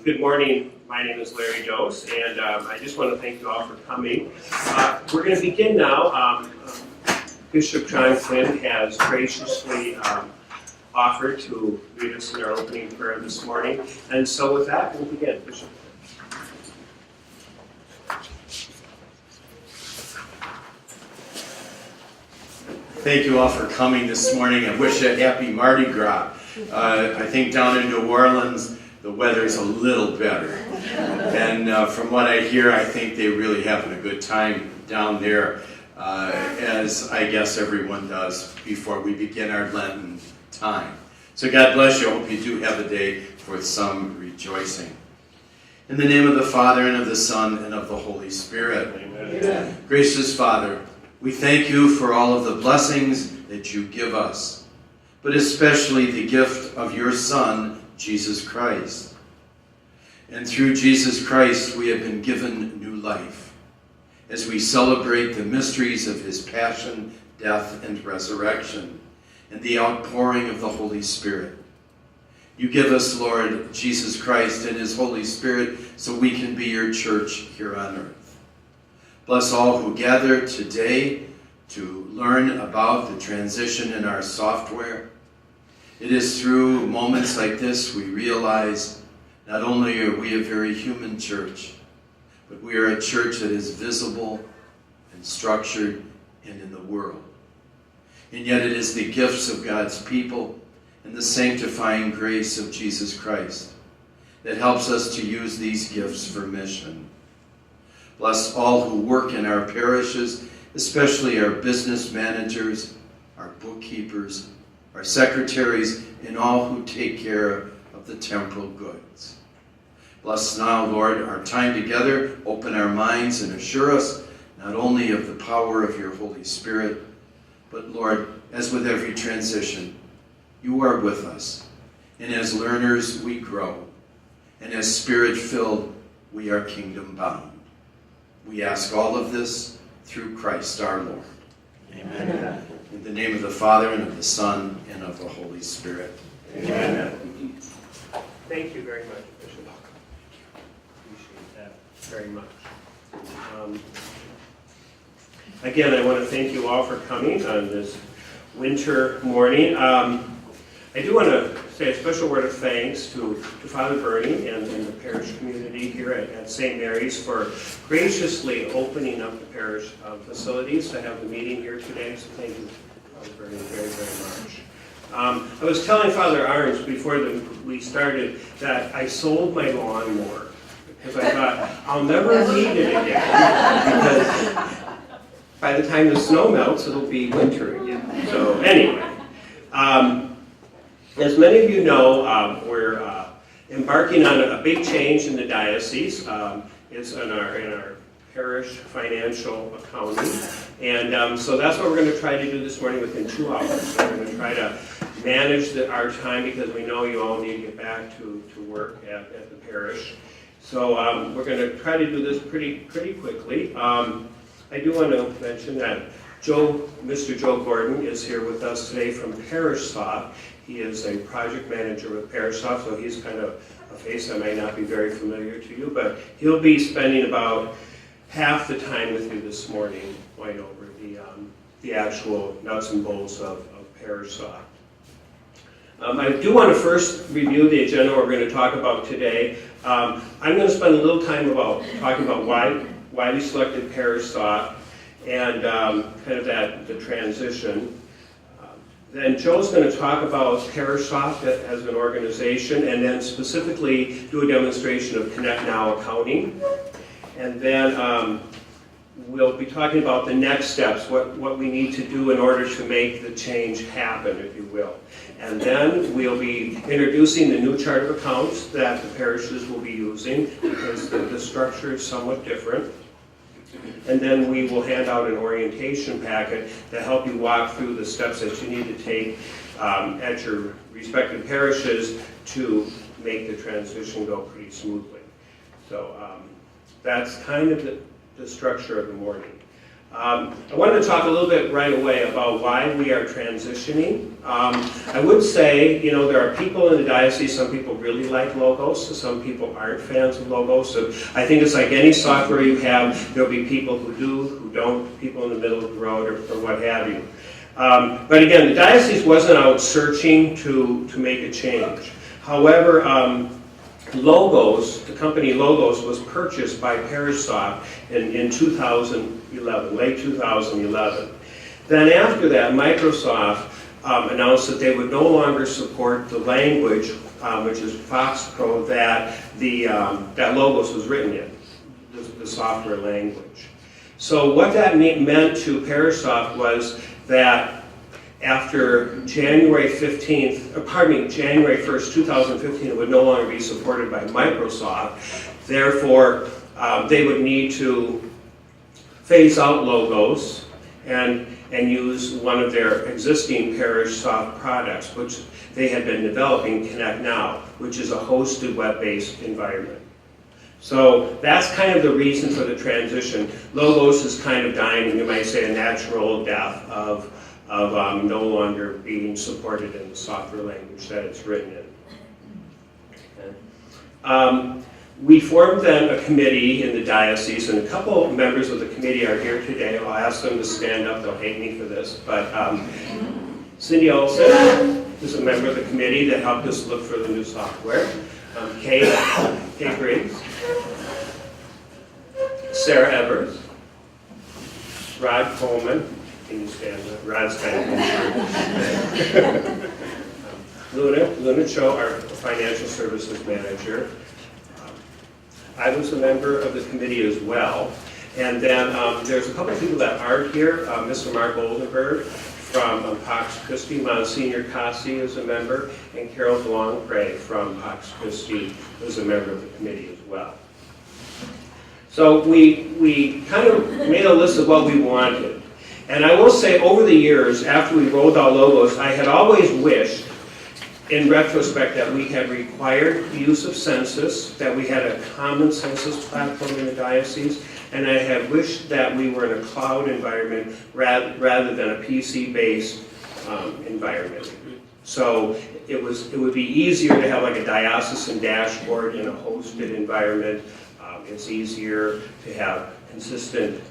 Good morning. My name is Larry Dose, and I just want to thank you all for coming. We're going to begin now. Bishop John Quinn has graciously offered to lead us in our opening prayer this morning. And so with that, we'll begin. Bishop. Thank you all for coming this morning. I wish you a happy Mardi Gras. I think down in New Orleans, the weather's a little better. And from what I hear, I think they're really having a good time down there, as I guess everyone does before we begin our Lenten time. So God bless you. I hope you do have a day for some rejoicing. In the name of the Father, and of the Son, and of the Holy Spirit. Amen. Gracious Father, we thank you for all of the blessings that you give us, but especially the gift of your Son, Jesus Christ. And through Jesus Christ, we have been given new life as we celebrate the mysteries of his passion, death, and resurrection, and the outpouring of the Holy Spirit. You give us, Lord, Jesus Christ and his Holy Spirit so we can be your church here on earth. Bless all who gather today to learn about the transition in our software. It is through moments like this we realize not only are we a very human church, but we are a church that is visible and structured and in the world. And yet it is the gifts of God's people and the sanctifying grace of Jesus Christ that helps us to use these gifts for mission. Bless all who work in our parishes, especially our business managers, our bookkeepers, our secretaries, and all who take care of the temporal goods. Bless now, Lord, our time together. Open our minds and assure us not only of the power of your Holy Spirit, but, Lord, as with every transition, you are with us. And as learners, we grow. And as Spirit-filled, we are kingdom-bound. We ask all of this through Christ our Lord. Amen. In the name of the Father, and of the Son, and of the Holy Spirit. Amen. Thank you very much, Bishop. Appreciate that very much. Again, I want to thank you all for coming on this winter morning. I do want to say a special word of thanks to Father Bernie and the parish community here at St. Mary's for graciously opening up the parish facilities to have the meeting here today. So thank you, Father Bernie, very, very much. I was telling Father Arns before we started that I sold my lawnmower because I thought I'll never need it again because by the time the snow melts, it'll be winter again. So anyway. As many of you know, we're embarking on a big change in the diocese. It's in our parish financial accounting. And so that's what we're going to try to do this morning within 2 hours. We're going to try to manage our time because we know you all need to get back to work at the parish. So we're going to try to do this pretty quickly. I do want to mention that Mr. Joe Gordon is here with us today from ParishSOFT. He is a project manager with ParishSOFT, so he's kind of a face that might not be very familiar to you, but he'll be spending about half the time with you this morning going over the actual nuts and bolts of ParishSOFT. I do want to first review the agenda we're going to talk about today. I'm going to spend a little time talking about why we selected ParishSOFT and kind of the transition. Then Joe's going to talk about ParishSOFT as an organization, and then specifically do a demonstration of ConnectNow accounting. And then we'll be talking about the next steps, what we need to do in order to make the change happen, if you will. And then we'll be introducing the new chart of accounts that the parishes will be using, because the structure is somewhat different. And then we will hand out an orientation packet to help you walk through the steps that you need to take at your respective parishes to make the transition go pretty smoothly. So that's kind of the structure of the morning. I wanted to talk a little bit right away about why we are transitioning. I would say, you know, there are people in the diocese, some people really like logos, some people aren't fans of logos. So I think it's like any software you have, there'll be people who do, who don't, people in the middle of the road, or what have you. But again, the diocese wasn't out searching to make a change. However, Logos, the company Logos, was purchased by ParishSOFT in 2011, late 2011. Then after that, Microsoft announced that they would no longer support the language, which is FoxPro, that that Logos was written in, the software language. So what that meant to ParishSOFT was that after January 1st, 2015, it would no longer be supported by Microsoft. Therefore, they would need to phase out Logos and use one of their existing ParishSOFT products, which they had been developing, ConnectNow, which is a hosted web-based environment. So that's kind of the reason for the transition. Logos is kind of dying, you might say, a natural death of no longer being supported in the software language that it's written in. Okay. We formed then a committee in the diocese, and a couple of members of the committee are here today. I'll ask them to stand up, they'll hate me for this, but Cindy Olson is a member of the committee that helped us look for the new software. Kate Briggs, Sarah Evers, Rod Coleman. Can you stand up? Rod's kind of Luna Cho, our financial services manager. I was a member of the committee as well. And then there's a couple of people that aren't here. Mr. Mark Oldenburg from Pax Christi, Monsignor Cassi is a member, and Carol DeLongpre from Pax Christi is a member of the committee as well. So we kind of made a list of what we wanted. And I will say, over the years, after we rolled out Logos, I had always wished, in retrospect, that we had required the use of census, that we had a common census platform in the diocese, and I had wished that we were in a cloud environment rather than a PC-based environment. So it would be easier to have like a diocesan dashboard in a hosted environment. It's easier to have consistent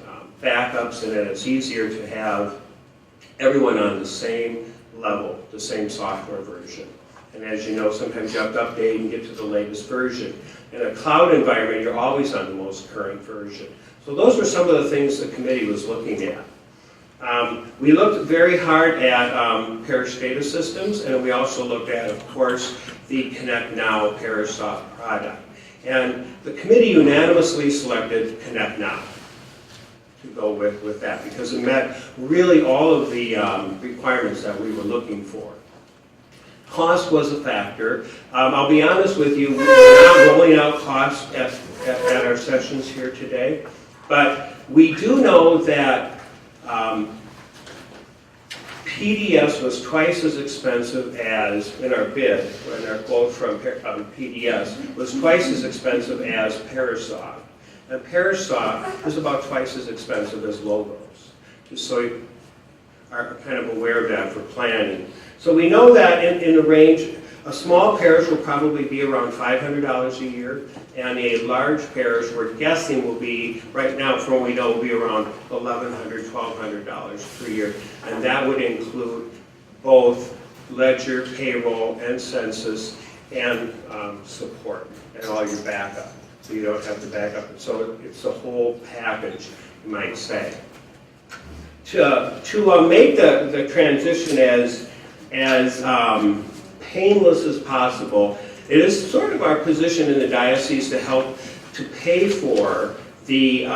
backups, and then it's easier to have everyone on the same level, the same software version. And as you know, sometimes you have to update and get to the latest version. In a cloud environment, you're always on the most current version. So those were some of the things the committee was looking at. We looked very hard at parish data systems, and we also looked at, of course, the ConnectNow ParishSOFT product. And the committee unanimously selected ConnectNow to go with that, because it met really all of the requirements that we were looking for. Cost was a factor. I'll be honest with you, we're not rolling out costs at our sessions here today, but we do know that PDS was twice as expensive as, in our bid, in our quote from PDS, was twice as expensive as ParishSOFT. And ParishSOFT is about twice as expensive as Logos, just so you are kind of aware of that for planning. So we know that in the range, a small parish will probably be around $500 a year, and a large parish, we're guessing, will be, right now from what we know, will be around $1,100, $1,200 per year. And that would include both ledger, payroll, and census, and support, and all your backup. So you don't have to back up. So it's a whole package, you might say. To make the transition as painless as possible, it is sort of our position in the diocese to help to pay for the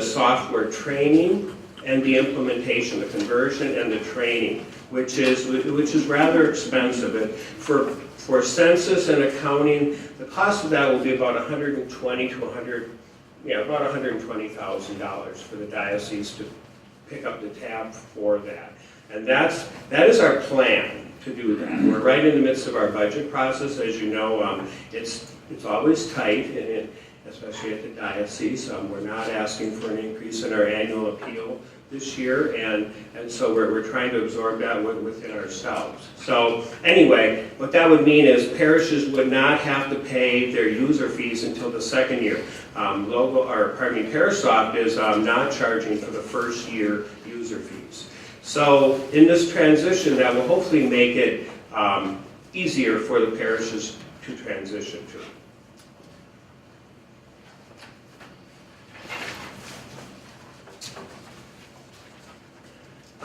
software training and the implementation, the conversion and the training, which is rather expensive. For census and accounting, the cost of that will be about $120,000 for the diocese to pick up the tab for that. And that is our plan to do that. We're right in the midst of our budget process. As you know, it's always tight, especially at the diocese. We're not asking for an increase in our annual appeal this year, and so we're trying to absorb that within ourselves. So anyway, what that would mean is parishes would not have to pay their user fees until the second year. ParishSOFT is not charging for the first year user fees. So in this transition, that will hopefully make it easier for the parishes to transition to.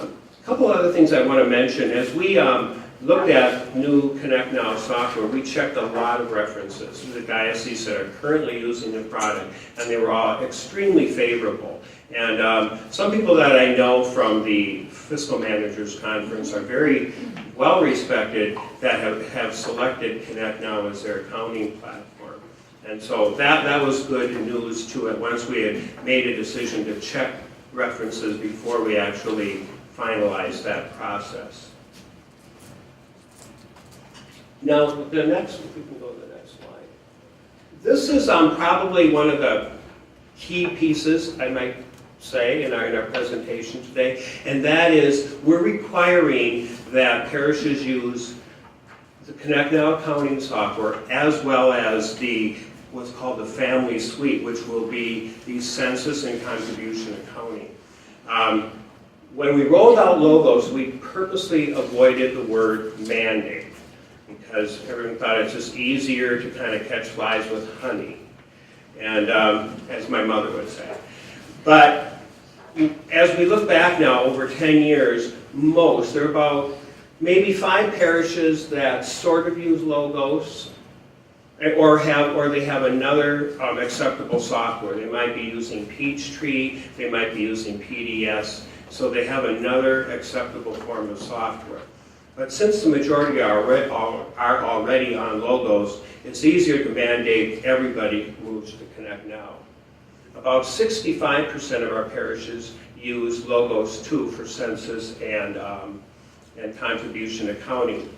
A couple other things I want to mention. As we looked at new ConnectNow software, we checked a lot of references to the dioceses that are currently using the product, and they were all extremely favorable. And some people that I know from the Fiscal Managers Conference are very well respected that have selected ConnectNow as their accounting platform. And so that was good news to it once we had made a decision to check references before we actually finalize that process. Now, the next, if we can go to the next slide. This is probably one of the key pieces, I might say, in our presentation today, and that is we're requiring that parishes use the ConnectNow accounting software as well as what's called the family suite, which will be the census and contribution accounting. When we rolled out logos, we purposely avoided the word mandate because everyone thought it's just easier to kind of catch flies with honey, and as my mother would say. But as we look back now over 10 years, there are about maybe 5 parishes that sort of use logos or they have another acceptable software. They might be using Peachtree, they might be using PDS. So they have another acceptable form of software. But since the majority are already on logos, it's easier to mandate everybody moves to ConnectNow. About 65% of our parishes use logos too for census and contribution accounting.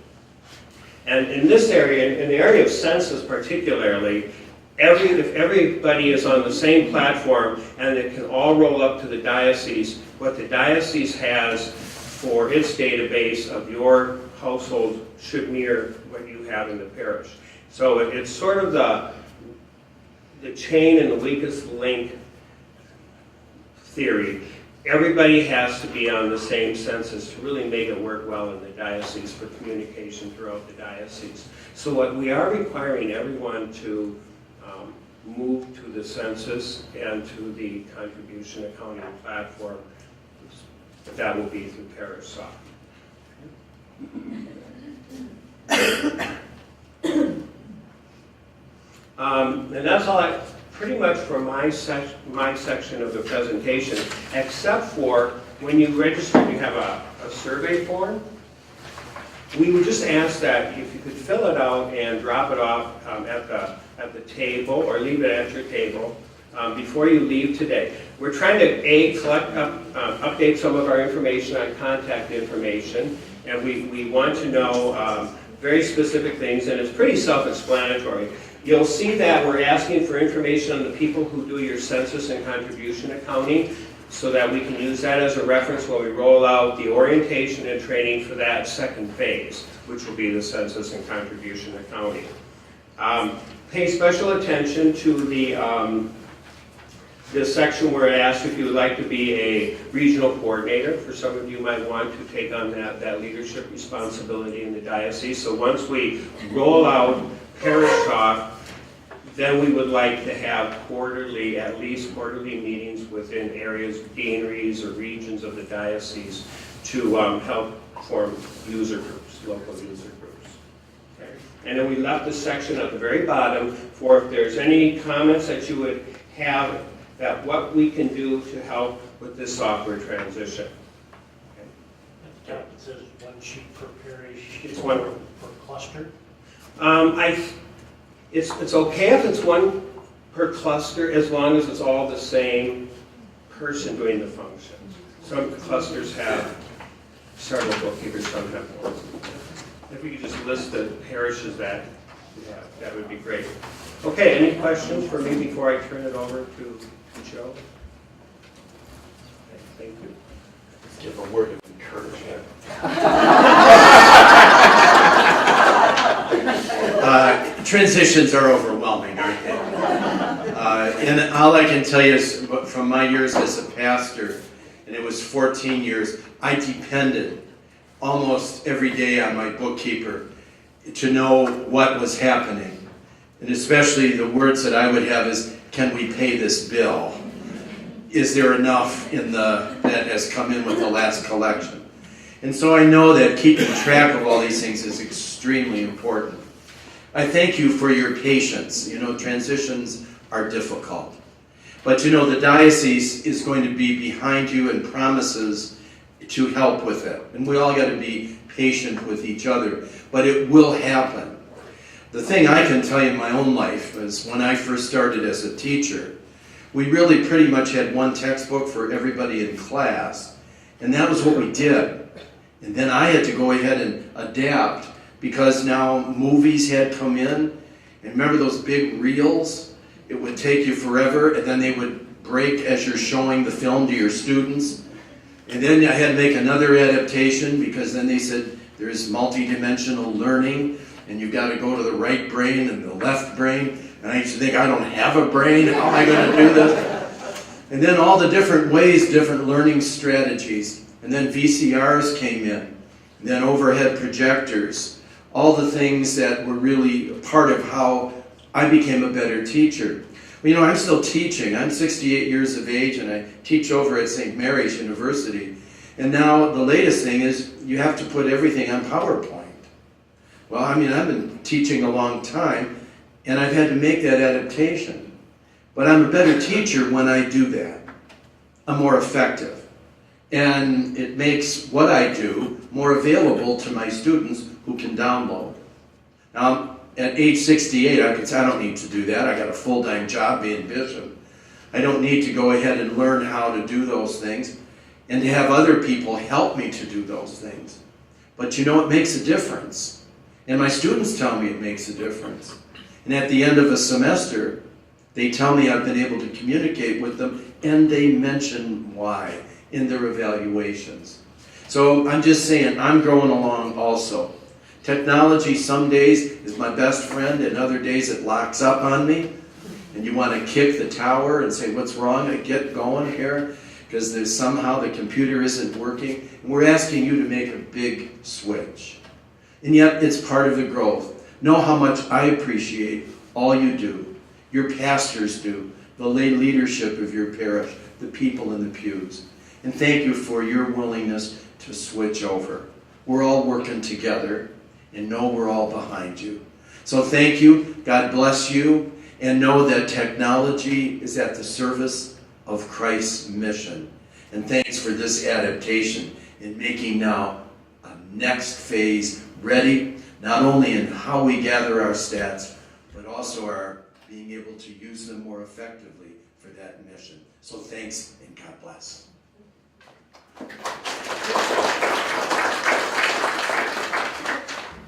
And in this area, in the area of census particularly, if everybody is on the same platform and it can all roll up to the diocese, what the diocese has for its database of your household should mirror what you have in the parish. So it's sort of the chain and the weakest link theory. Everybody has to be on the same census to really make it work well in the diocese for communication throughout the diocese. So what we are requiring everyone to move to the census and to the contribution accounting platform, but that will be through ParishSOFT. And that's all pretty much for my section of the presentation, except for when you register, you have a survey form. We would just ask that if you could fill it out and drop it off at the table or leave it at your table before you leave today. We're trying to update some of our information on contact information, and we want to know very specific things, and it's pretty self-explanatory. You'll see that we're asking for information on the people who do your census and contribution accounting so that we can use that as a reference when we roll out the orientation and training for that second phase, which will be the census and contribution accounting. Pay special attention to the section where it asks if you would like to be a regional coordinator. For some of you might want to take on that leadership responsibility in the diocese. So once we roll out ParishSOFT, then we would like to have at least quarterly meetings within areas, deaneries, or regions of the diocese to help form user groups, local user groups. Okay. And then we left a section at the very bottom for if there's any comments that you would have that what we can do to help with this software transition. Okay. At the top it says 1 sheet per parish. It's one per cluster. It's okay if it's 1 per cluster as long as it's all the same person doing the functions. Some clusters have several bookkeepers, some have more. If we could just list the parishes that Yeah, that would be great. Okay, any questions for me before I turn it over to Joe? Okay, thank you. Give a word of encouragement. Transitions are overwhelming, aren't they? And all I can tell you is from my years as a pastor, and it was 14 years, I depended almost every day on my bookkeeper to know what was happening. And especially the words that I would have is, can we pay this bill? Is there enough in that has come in with the last collection? And so I know that keeping track of all these things is extremely important. I thank you for your patience. You know, transitions are difficult. But you know, the diocese is going to be behind you and promises to help with it. And we all got to be patient with each other. But it will happen. The thing I can tell you in my own life is when I first started as a teacher, we really pretty much had one textbook for everybody in class. And that was what we did. And then I had to go ahead and adapt because now movies had come in. And remember those big reels? It would take you forever, and then they would break as you're showing the film to your students. And then I had to make another adaptation because then they said there's multidimensional learning, and you've got to go to the right brain and the left brain. And I used to think, I don't have a brain, how am I going to do this? And then all the different ways, different learning strategies. And then VCRs came in, and then overhead projectors. All the things that were really part of how I became a better teacher. Well, you know, I'm still teaching. I'm 68 years of age, and I teach over at St. Mary's University. And now the latest thing is you have to put everything on PowerPoint. Well, I mean, I've been teaching a long time, and I've had to make that adaptation. But I'm a better teacher when I do that. I'm more effective. And it makes what I do more available to my students who can download. Now, at age 68, I don't need to do that. I got a full-time job being bishop. I don't need to go ahead and learn how to do those things and to have other people help me to do those things. But you know, it makes a difference. And my students tell me it makes a difference. And at the end of a semester, they tell me I've been able to communicate with them, and they mention why in their evaluations. So I'm just saying, I'm growing along also. Technology some days is my best friend, and other days it locks up on me. And you want to kick the tower and say, what's wrong? I get going here because there's somehow the computer isn't working. And we're asking you to make a big switch. And yet it's part of the growth. Know how much I appreciate all you do, your pastors do, the lay leadership of your parish, the people in the pews. And thank you for your willingness to switch over. We're all working together, and know we're all behind you. So thank you, God bless you, and know that technology is at the service of Christ's mission. And thanks for this adaptation in making now a next phase ready, not only in how we gather our stats, but also our being able to use them more effectively for that mission. So thanks, and God bless.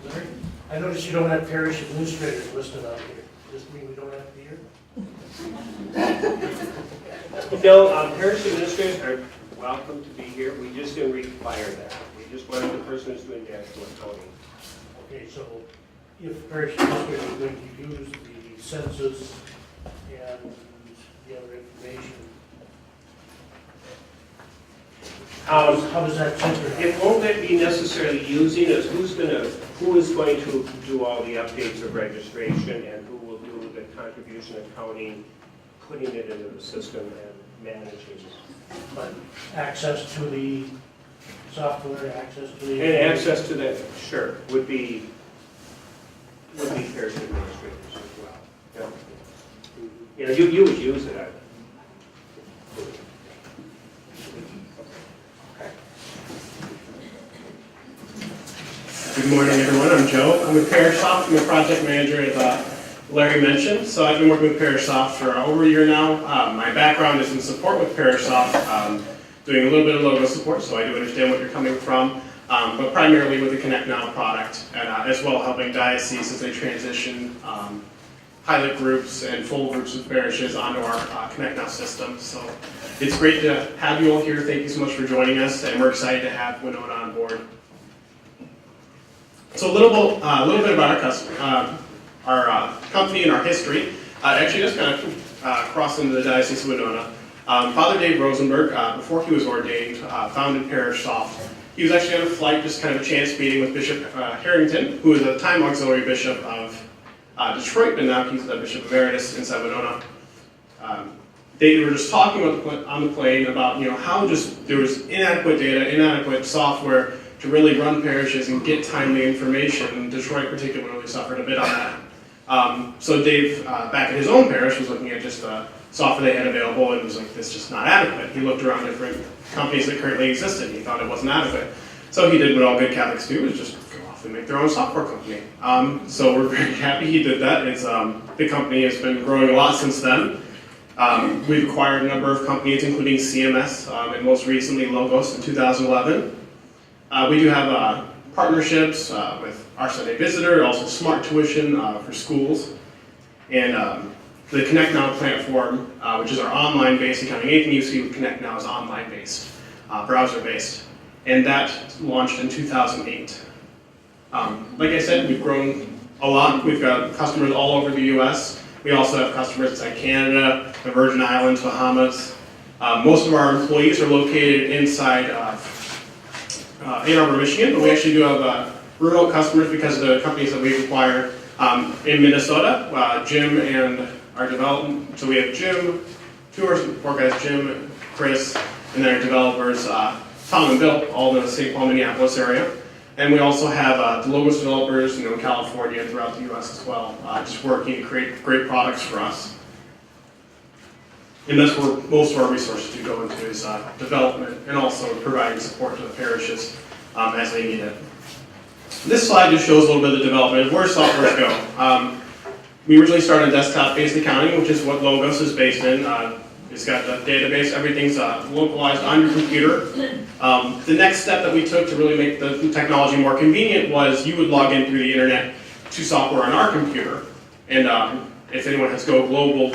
Larry, I noticed you don't have parish administrators listed on here. Does this mean we don't have to be here? No, parish administrators are welcome to be here. We just didn't require that. We just wanted the person who's doing the actual accounting. Okay, so if parish administrators are going to use the census and the other information, how does that center? It won't be necessarily using as who is going to do all the updates of registration and who will do the contribution accounting, putting it into the system and managing it. But access to the software, access to the... And access to that, sure, would be parish administrators as well. Yeah. You know, you would use it. Good morning, everyone. I'm Joe. I'm with ParishSOFT. I'm a project manager, as Larry mentioned. So I've been working with ParishSOFT for over a year now. My background is in support with ParishSOFT, doing a little bit of logo support, so I do understand what you're coming from. but primarily with the ConnectNow product, and as well helping dioceses as they transition pilot groups and full groups of parishes onto our ConnectNow system. So it's great to have you all here. Thank you so much for joining us, and we're excited to have Winona on board. So a little bit about our company and our history. Actually, just kind of cross into the Diocese of Winona. Father Dave Rosenberg, before he was ordained, founded ParishSOFT. He was actually on a flight, just kind of a chance meeting with Bishop Harrington, who was at the time auxiliary bishop of Detroit, and now he's the Bishop Emeritus inside Winona. They were just talking on the plane about how just there was inadequate data, inadequate software to really run parishes and get timely information. And Detroit particularly suffered a bit on that. So Dave, back at his own parish, was looking at just the software they had available and was like, this is just not adequate. He looked around different companies that currently existed and he thought it wasn't adequate. So he did what all good Catholics do, is just go off and make their own software company. So we're very happy he did that. It's, the company has been growing a lot since then. We've acquired a number of companies, including CMS, and most recently Logos in 2011. We do have partnerships with Our Sunday Visitor, also Smart Tuition for schools, and the ConnectNow platform, which is our online-based accounting. Anything you see with ConnectNow is online-based, browser-based, and that launched in 2008. Like I said, we've grown a lot. We've got customers all over the U.S. We also have customers inside Canada, the Virgin Islands, Bahamas. Most of our employees are located inside Ann Arbor, Michigan, but we actually do have remote customers because of the companies that we've acquired in Minnesota. Jim and our development, so we have Jim, two of our support guys, Jim, Chris, and then our developers, Tom and Bill, all in the St. Paul, Minneapolis area. And we also have the Logos developers in California and throughout the U.S. as well, just working to create great products for us. And that's where most of our resources do go into, is development and also providing support to the parishes as they need it. This slide just shows a little bit of the development of where softwares go. We originally started on desktop-based accounting, which is what Logos is based in. It's got the database, everything's localized on your computer. The next step that we took to really make the technology more convenient was you would log in through the internet to software on our computer. And if anyone has Go Global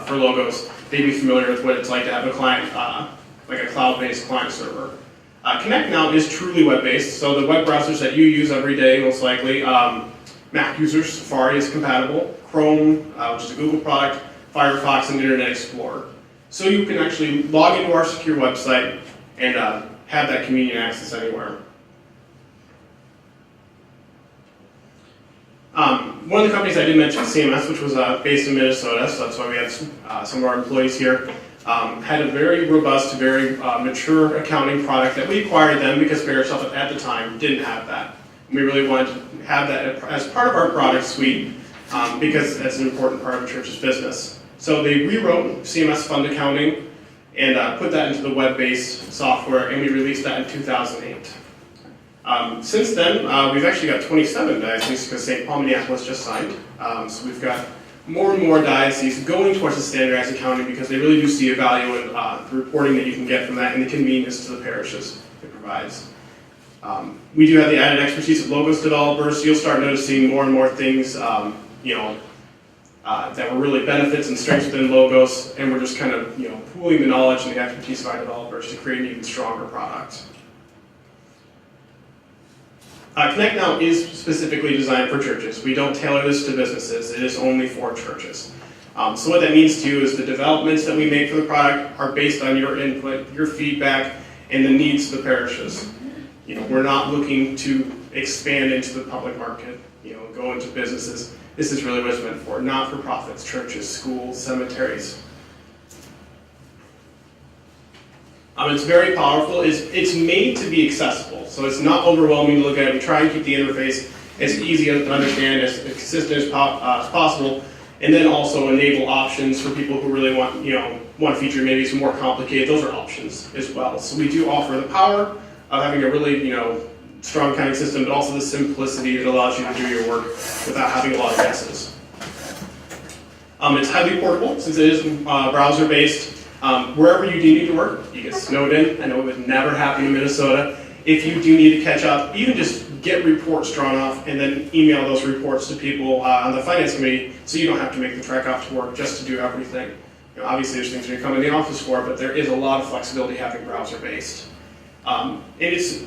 for Logos, they'd be familiar with what it's like to have a client, like a cloud-based client server. ConnectNow is truly web-based, so the web browsers that you use every day, most likely, Mac users, Safari is compatible, Chrome, which is a Google product, Firefox, and Internet Explorer. So you can actually log into our secure website and have that convenient access anywhere. One of the companies I did mention, CMS, which was based in Minnesota, so that's why we had some of our employees here, had a very robust, very mature accounting product that we acquired them because ParishSOFT at the time didn't have that. And we really wanted to have that as part of our product suite because that's an important part of a church's business. So they rewrote CMS Fund Accounting and put that into the web-based software, and we released that in 2008. Since then, we've actually got 27 dioceses because St. Paul, Minneapolis just signed. So we've got more and more dioceses going towards the standardized accounting because they really do see a value in the reporting that you can get from that and the convenience to the parishes it provides. We do have the added expertise of Logos developers, so you'll start noticing more and more things that were really benefits and strengths within Logos, and we're just kind of pooling the knowledge and the expertise of our developers to create an even stronger product. ConnectNow is specifically designed for churches. We don't tailor this to businesses. It is only for churches. So what that means to you is the developments that we make for the product are based on your input, your feedback, and the needs of the parishes. We're not looking to expand into the public market, go into businesses. This is really what it's meant for, not-for-profits, churches, schools, cemeteries. It's very powerful. It's made to be accessible, so it's not overwhelming to look at. We try and keep the interface as easy to understand, as consistent as possible, and then also enable options for people who really want, one feature maybe is more complicated. Those are options as well. So we do offer the power of having a really, strong accounting system, but also the simplicity that allows you to do your work without having a lot of guesses. It's highly portable since it is browser-based. Wherever you do need to work, you get snowed in. I know it would never happen in Minnesota. if you do need to catch up, even just get reports drawn off and then email those reports to people on the finance committee so you don't have to make the trek off to work just to do everything. You know, obviously there's things you come in the office for, but there is a lot of flexibility having browser-based. And it's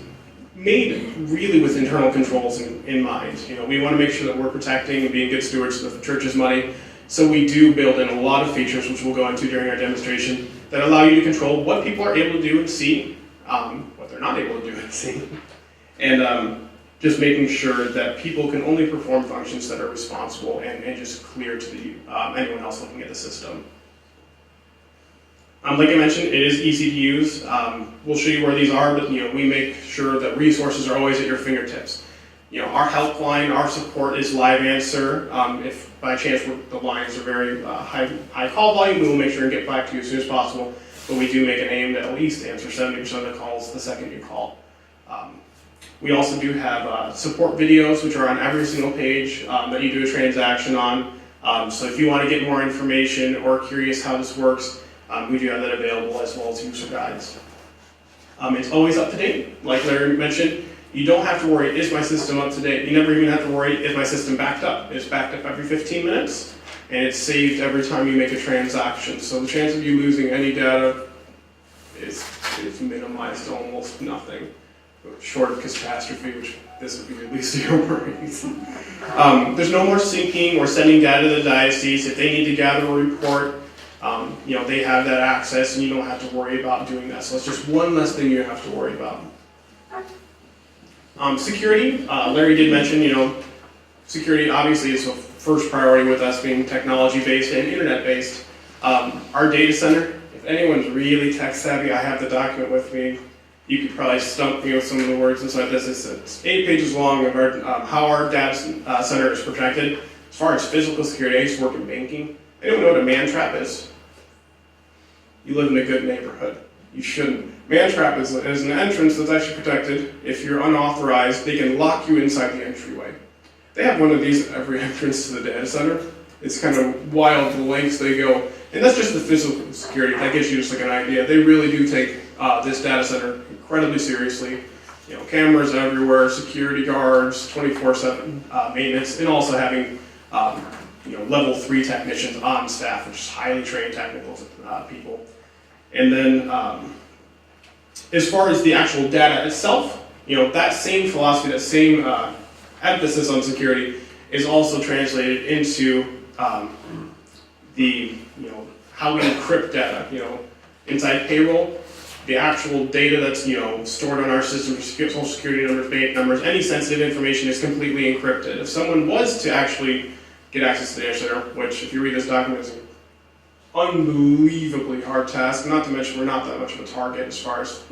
made really with internal controls in mind. You know, we want to make sure that we're protecting and being good stewards of the church's money. So we do build in a lot of features, which we'll go into during our demonstration, that allow you to control what people are able to do and see, what they're not able to do and see, and just making sure that people can only perform functions that are responsible and just clear to the, anyone else looking at the system. Like I mentioned, it is easy to use. We'll show you where these are, but we make sure that resources are always at your fingertips. Our helpline, our support is live answer. If by chance the lines are very high call volume, we will make sure and get back to you as soon as possible. But we do make an aim to at least answer 70% of the calls the second you call. We also do have support videos, which are on every single page that you do a transaction on. So if you want to get more information or curious how this works, we do have that available, as well as user guides. It's always up to date. Like Larry mentioned, you don't have to worry, is my system up to date? You never even have to worry, is my system backed up? It's backed up every 15 minutes, and it's saved every time you make a transaction. So the chance of you losing any data is minimized to almost nothing, short of catastrophe, which this would be the least of your worries. There's no more syncing or sending data to the diocese. If they need to gather a report, they have that access, and you don't have to worry about doing that. So it's just one less thing you have to worry about. Security, Larry did mention, security obviously is a first priority with us being technology-based and internet-based. Our data center, if anyone's really tech savvy, I have the document with me. You could probably stump me with some of the words inside this. It's 8 pages long of how our data center is protected. As far as physical security, I used to work in banking. Anyone know what a man trap is? You live in a good neighborhood. You shouldn't. Man trap is an entrance that's actually protected. If you're unauthorized, they can lock you inside the entryway. They have one of these at every entrance to the data center. It's kind of wild the lengths they go. And that's just the physical security. That gives you just like an idea. They really do take this data center incredibly seriously. Cameras everywhere, security guards, 24/7 maintenance, and also having level 3 technicians on staff, which is highly trained technical people. And then as far as the actual data itself, that same philosophy, that same emphasis on security is also translated into how we encrypt data. Inside payroll, the actual data that's stored on our system, social security numbers, bank numbers, any sensitive information is completely encrypted. If someone was to actually get access to the data center, which if you read this document is an unbelievably hard task, not to mention we're not that much of a target as far as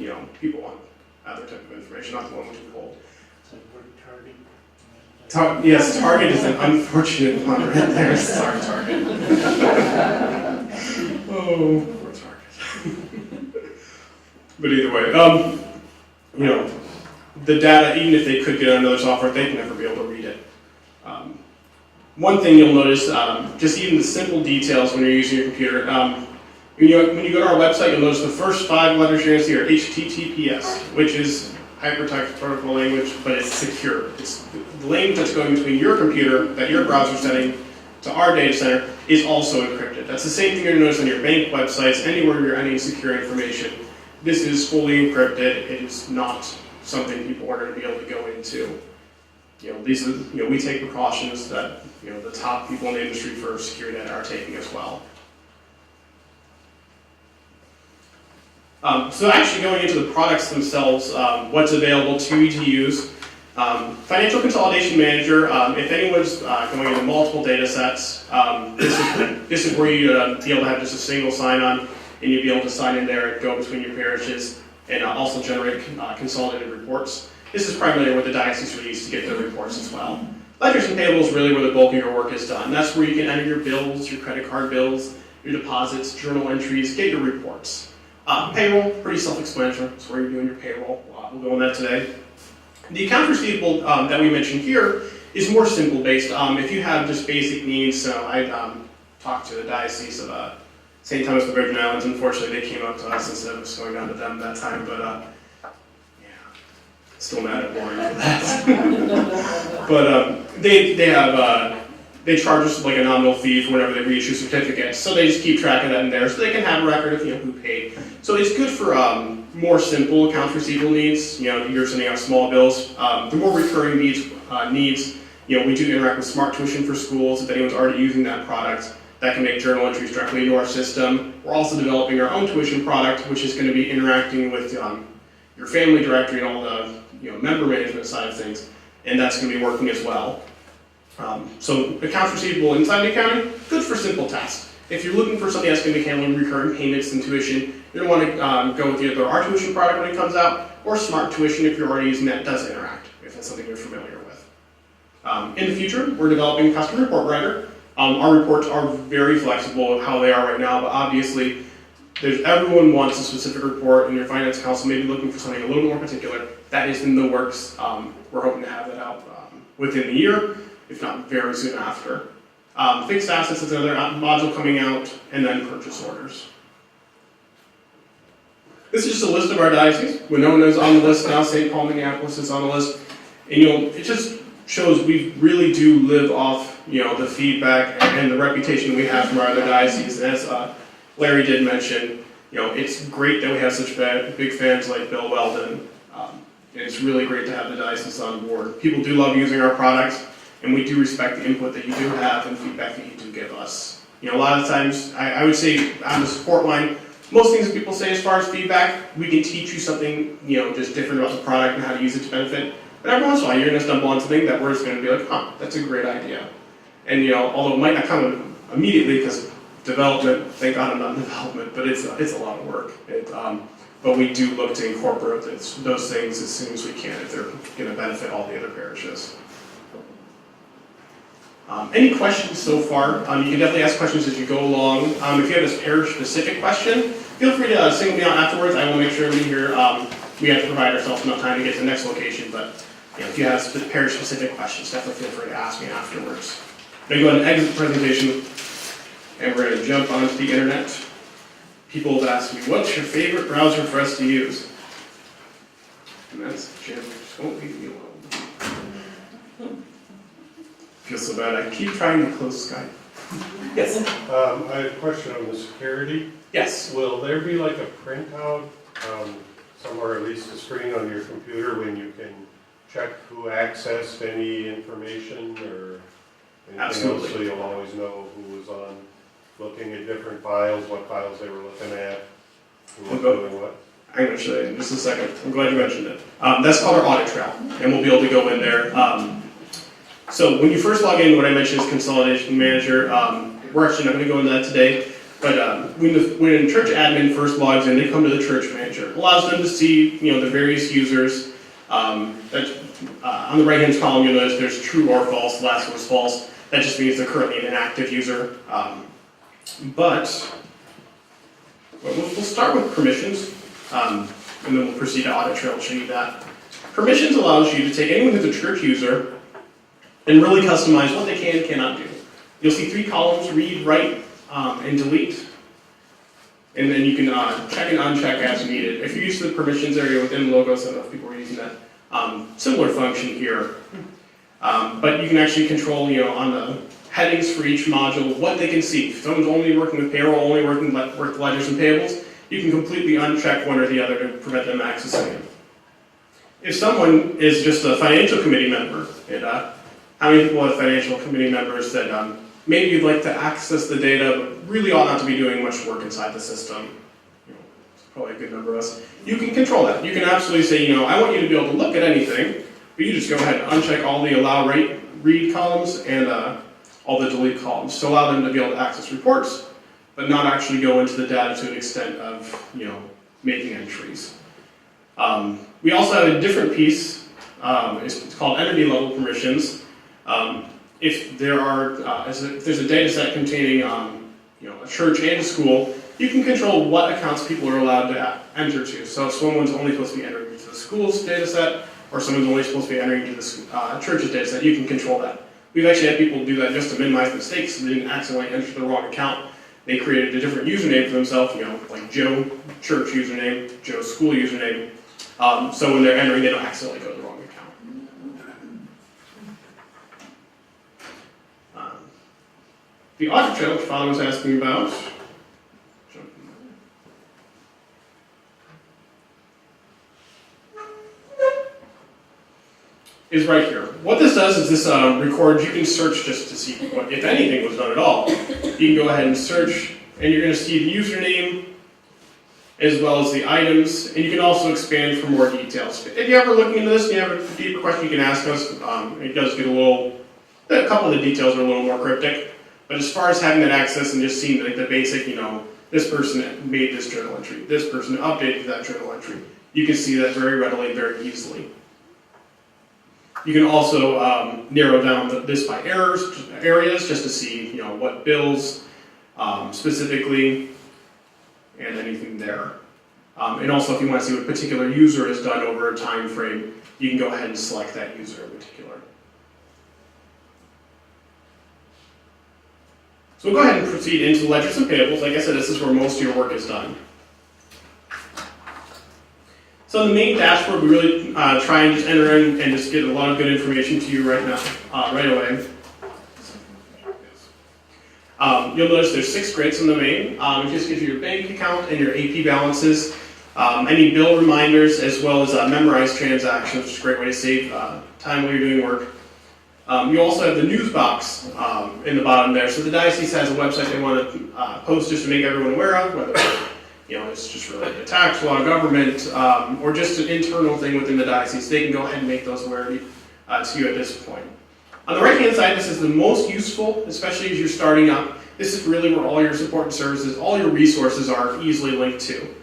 people want other type of information, not the one which we hold. Yes, target is an unfortunate one right there. Sorry, target. Oh, poor target. But either way, the data, even if they could get another software, they'd never be able to read it. One thing you'll notice, just even the simple details when you're using your computer, when you go to our website, you'll notice the first 5 letters you're going to see are HTTPS, which is hypertext protocol language, but it's secure. It's the language that's going between your computer that your browser's setting to our data center is also encrypted. That's the same thing you're going to notice on your bank websites, anywhere you're entering secure information. This is fully encrypted. It is not something people are going to be able to go into. These are, we take precautions that, the top people in the industry for security data are taking as well. So actually going into the products themselves, what's available to you to use. Financial Consolidation Manager, if anyone's going into multiple data sets, this is where you'd be able to have just a single sign-on, and you'd be able to sign in there and go between your parishes, and also generate consolidated reports. This is primarily where the diocese will use to get their reports as well. Ledgers and payables is really where the bulk of your work is done. That's where you can enter your bills, your credit card bills, your deposits, journal entries, get your reports. Payroll, pretty self-explanatory. That's where you're doing your payroll. We'll go on that today. The account receivable that we mentioned here is more simple based. If you have just basic needs, so I talked to the diocese of St. Thomas of the Virgin Islands. Unfortunately, they came up to us instead of us going down to them that time. But Still mad at Warren for that. But they charge us like a nominal fee for whenever they reissue certificates. So they just keep track of that in there, so they can have a record of who paid. So it's good for more simple accounts receivable needs. You're sending out small bills. The more recurring needs, we do interact with Smart Tuition for schools. If anyone's already using that product, that can make journal entries directly into our system. We're also developing our own tuition product, which is going to be interacting with your family directory and all the member management side of things, and that's going to be working as well. So accounts receivable inside the accounting, good for simple tasks. If you're looking for something that's going to be handling recurring payments and tuition, you're going to want to go with either our tuition product when it comes out, or Smart Tuition if you're already using that does interact, if that's something you're familiar with. In the future, we're developing a custom report writer. Our reports are very flexible of how they are right now, but obviously everyone wants a specific report, and your finance council may be looking for something a little more particular. That is in the works. We're hoping to have that out within the year, if not very soon after. Fixed assets is another module coming out, and then purchase orders. This is just a list of our dioceses. Winona is on the list now, St. Paul, Minneapolis is on the list. And it just shows we really do live off the feedback and the reputation we have from our other dioceses. And as Larry did mention, it's great that we have such big fans like Bill Weldon. And it's really great to have the diocese on board. People do love using our products, and we do respect the input that you do have and feedback that you do give us. A lot of times, I would say on the support line, most things that people say as far as feedback, we can teach you something, just different about the product and how to use it to benefit. But every once in a while, you're going to stumble on something that we're just going to be like, that's a great idea. And although it might not come immediately because development, thank God I'm not in development, but it's a lot of work. But we do look to incorporate those things as soon as we can if they're going to benefit all the other parishes. Any questions so far? You can definitely ask questions as you go along. If you have a parish-specific question, feel free to single me out afterwards. I will make sure everybody here, we have to provide ourselves enough time to get to the next location, but if you have parish-specific questions, definitely feel free to ask me afterwards. I'm going to go ahead and exit the presentation, and we're going to jump onto the internet. People have asked me, what's your favorite browser for us to use? And that's Jim. Just won't leave me alone. Feels so bad. I keep trying to close Skype. Yes. I had a question on the security. Yes. Will there be like a printout somewhere, at least a screen on your computer, when you can check who accessed any information or anything Absolutely. else, so you'll always know who was on looking at different files, what files they were looking at, who was doing what? I'm going to show you in just a second. I'm glad you mentioned it. That's called our audit trail, and we'll be able to go in there. So when you first log in, what I mentioned is Consolidation Manager. We're actually not going to go into that today, but when a church admin first logs in, they come to the church manager. It allows them to see the various users. On the right-hand column, you'll notice there's true or false. The last one is false. That just means they're currently an active user. But we'll start with permissions, and then we'll proceed to audit trail and show you that. Permissions allows you to take anyone who's a church user and really customize what they can and cannot do. You'll see 3 columns: read, write, and delete. And then you can check and uncheck as needed. If you're used to the permissions area within Logos, I don't know if people are using that. Similar function here. But you can actually control, on the headings for each module, what they can see. If someone's only working with payroll, only working with ledgers and payables, you can completely uncheck one or the other to prevent them accessing it. If someone is just a financial committee member, and how many people have financial committee members that maybe you'd like to access the data, but really ought not to be doing much work inside the system? It's probably a good number of us. You can control that. You can absolutely say, I want you to be able to look at anything, but you just go ahead and uncheck all the allow, write, read columns and all the delete columns to allow them to be able to access reports, but not actually go into the data to an extent of, making entries. We also have a different piece. It's called entity level permissions. If there are, if there's a data set containing, a church and a school, you can control what accounts people are allowed to enter to. So if someone's only supposed to be entering into the school's data set, or someone's only supposed to be entering into the church's data set, you can control that. We've actually had people do that just to minimize mistakes, so they didn't accidentally enter the wrong account. They created a different username for themselves, like Joe church username, Joe school username. So when they're entering, they don't accidentally go to the wrong account. The audit trail, which Father was asking about, is right here. What this does is this records, you can search just to see what, if anything, was done at all. You can go ahead and search, and you're going to see the username, as well as the items, and you can also expand for more details. If you're ever looking into this and you have a deeper question, you can ask us. It does get a couple of the details are a little more cryptic, but as far as having that access and just seeing like the basic, this person made this journal entry, this person updated that journal entry, you can see that very readily, very easily. You can also narrow down this by areas just to see, what bills specifically, and anything there. And also, if you want to see what a particular user has done over a time frame, you can go ahead and select that user in particular. So we'll go ahead and proceed into ledgers and payables. Like I said, this is where most of your work is done. So in the main dashboard, we really try and just enter in and just get a lot of good information to you right now, right away. You'll notice there's 6 grids in the main. It just gives you your bank account and your AP balances, any bill reminders, as well as memorized transactions, which is a great way to save time while you're doing work. You also have the news box in the bottom there. So the diocese has a website they want to post just to make everyone aware of, whether it's just related to tax law, government, or just an internal thing within the diocese. They can go ahead and make those aware to you at this point. On the right-hand side, this is the most useful, especially as you're starting up. This is really where all your support and services, all your resources are easily linked to. You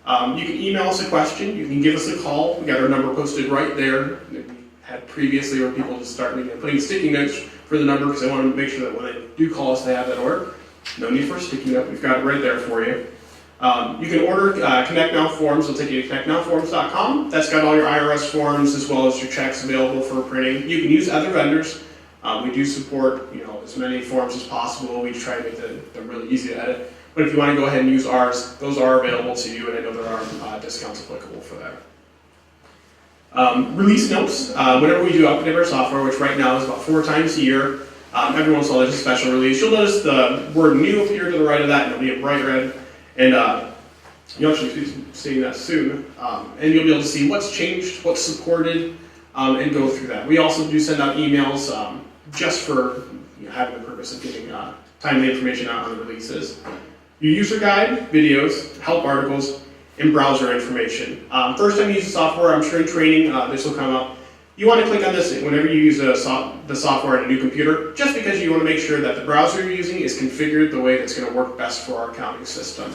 can email us a question. You can give us a call. We got our number posted right there. We had previously where people just start putting sticky notes for the number because they want to make sure that when they do call us, they have that order. No need for a sticky note. We've got it right there for you. You can order ConnectNow forms. It'll take you to ConnectNowForms.com. That's got all your IRS forms as well as your checks available for printing. You can use other vendors. We do support, as many forms as possible. We try to make them really easy to edit. But if you want to go ahead and use ours, those are available to you, and I know there are discounts applicable for that. Release notes. Whenever we do update our software, which right now is about 4 times a year, every once in a while there's a special release. You'll notice the word new appear to the right of that, and it'll be a bright red. And you'll actually be seeing that soon. And you'll be able to see what's changed, what's supported, and go through that. We also do send out emails just for having the purpose of getting timely information out on the releases. Your user guide, videos, help articles, and browser information. First time you use the software, I'm sure in training this will come up. You want to click on this whenever you use the software on a new computer, just because you want to make sure that the browser you're using is configured the way that's going to work best for our accounting system.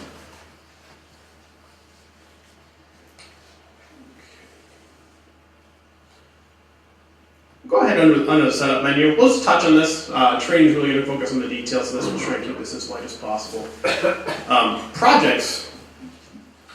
Go ahead under the setup menu. We'll just touch on this. Training is really going to focus on the details of this. We'll try and keep this as light as possible. Projects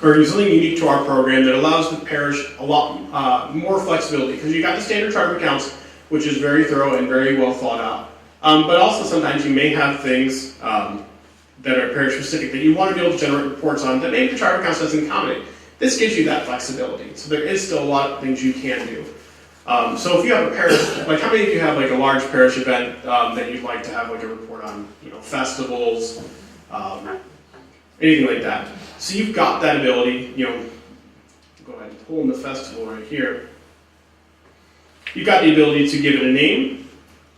are something unique to our program that allows the parish a lot more flexibility because you got the standard chart of accounts, which is very thorough and very well thought out. But also sometimes you may have things that are parish specific that you want to be able to generate reports on that maybe the chart of accounts doesn't accommodate. This gives you that flexibility. So there is still a lot of things you can do. So if you have a parish, like how many of you have like a large parish event that you'd like to have like a report on, festivals, anything like that. So you've got that ability, go ahead and pull in the festival right here. You've got the ability to give it a name.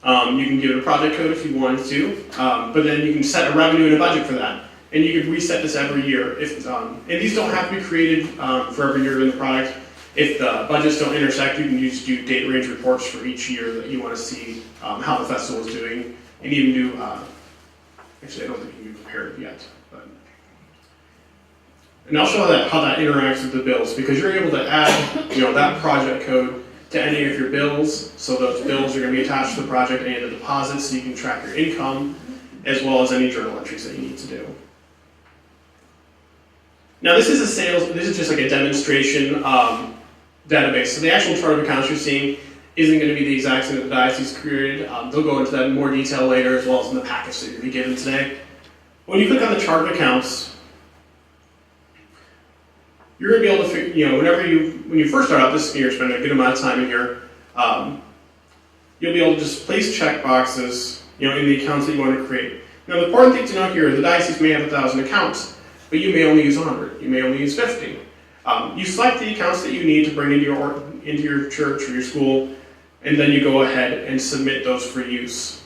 You can give it a project code if you wanted to, but then you can set a revenue and a budget for that. And you can reset this every year. And these don't have to be created for every year in the product. If the budgets don't intersect, you can just do date range reports for each year that you want to see how the festival is doing, and even do, actually I don't think you can compare it yet. And I'll show how that interacts with the bills, because you're able to add that project code to any of your bills, so those bills are going to be attached to the project, any of the deposits, so you can track your income, as well as any journal entries that you need to do. Now this is just like a demonstration database. So the actual chart of accounts you're seeing isn't going to be the exact same that the diocese created. They'll go into that in more detail later, as well as in the package that you'll be given today. When you click on the chart of accounts, you're going to be able to, when you first start out this year, spend a good amount of time in here, you'll be able to just place check boxes, in the accounts that you want to create. Now, the important thing to know here is the diocese may have 1,000 accounts, but you may only use 100. You may only use 50. You select the accounts that you need to bring into your church or your school, and then you go ahead and submit those for use.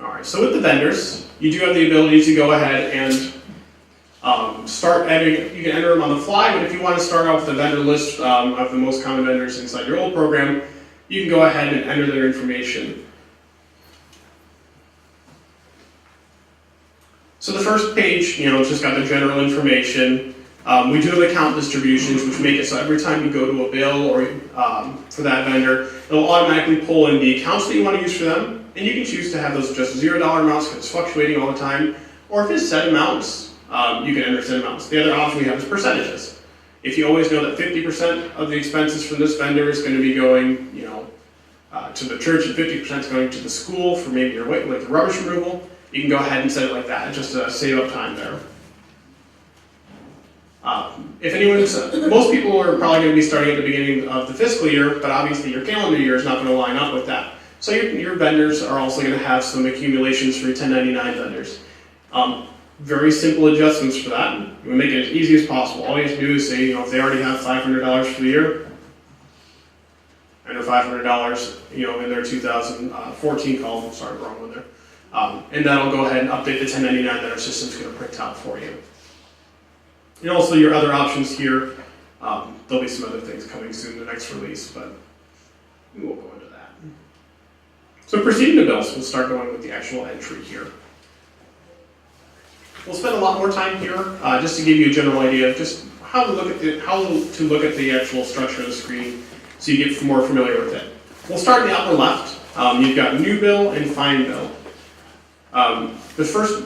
Alright, so with the vendors, you do have the ability to go ahead and start entering. You can enter them on the fly, but if you want to start off with a vendor list of the most common vendors inside your old program, you can go ahead and enter their information. So the first page, it's just got the general information. We do have account distributions, which make it so every time you go to a bill or for that vendor, it'll automatically pull in the accounts that you want to use for them. And you can choose to have those just $0 amounts because it's fluctuating all the time. Or if it's set amounts, you can enter set amounts. The other option we have is percentages. If you always know that 50% of the expenses from this vendor is going to be going, to the church and 50% is going to the school for maybe your like the rubbish removal, you can go ahead and set it like that just to save up time there. Most people are probably going to be starting at the beginning of the fiscal year, but obviously your calendar year is not going to line up with that. So your vendors are also going to have some accumulations for your 1099 vendors. Very simple adjustments for that. We make it as easy as possible. All you have to do is say, if they already have $500 for the year, enter $500, in their 2014 column. Sorry, wrong one there. And that'll go ahead and update the 1099 that our system's going to print out for you. And also your other options here, there'll be some other things coming soon in the next release, but we won't go into that. So proceeding to bills, we'll start going with the actual entry here. We'll spend a lot more time here just to give you a general idea of just how to look at the actual structure of the screen so you get more familiar with it. We'll start in the upper left. You've got new bill and find bill. The first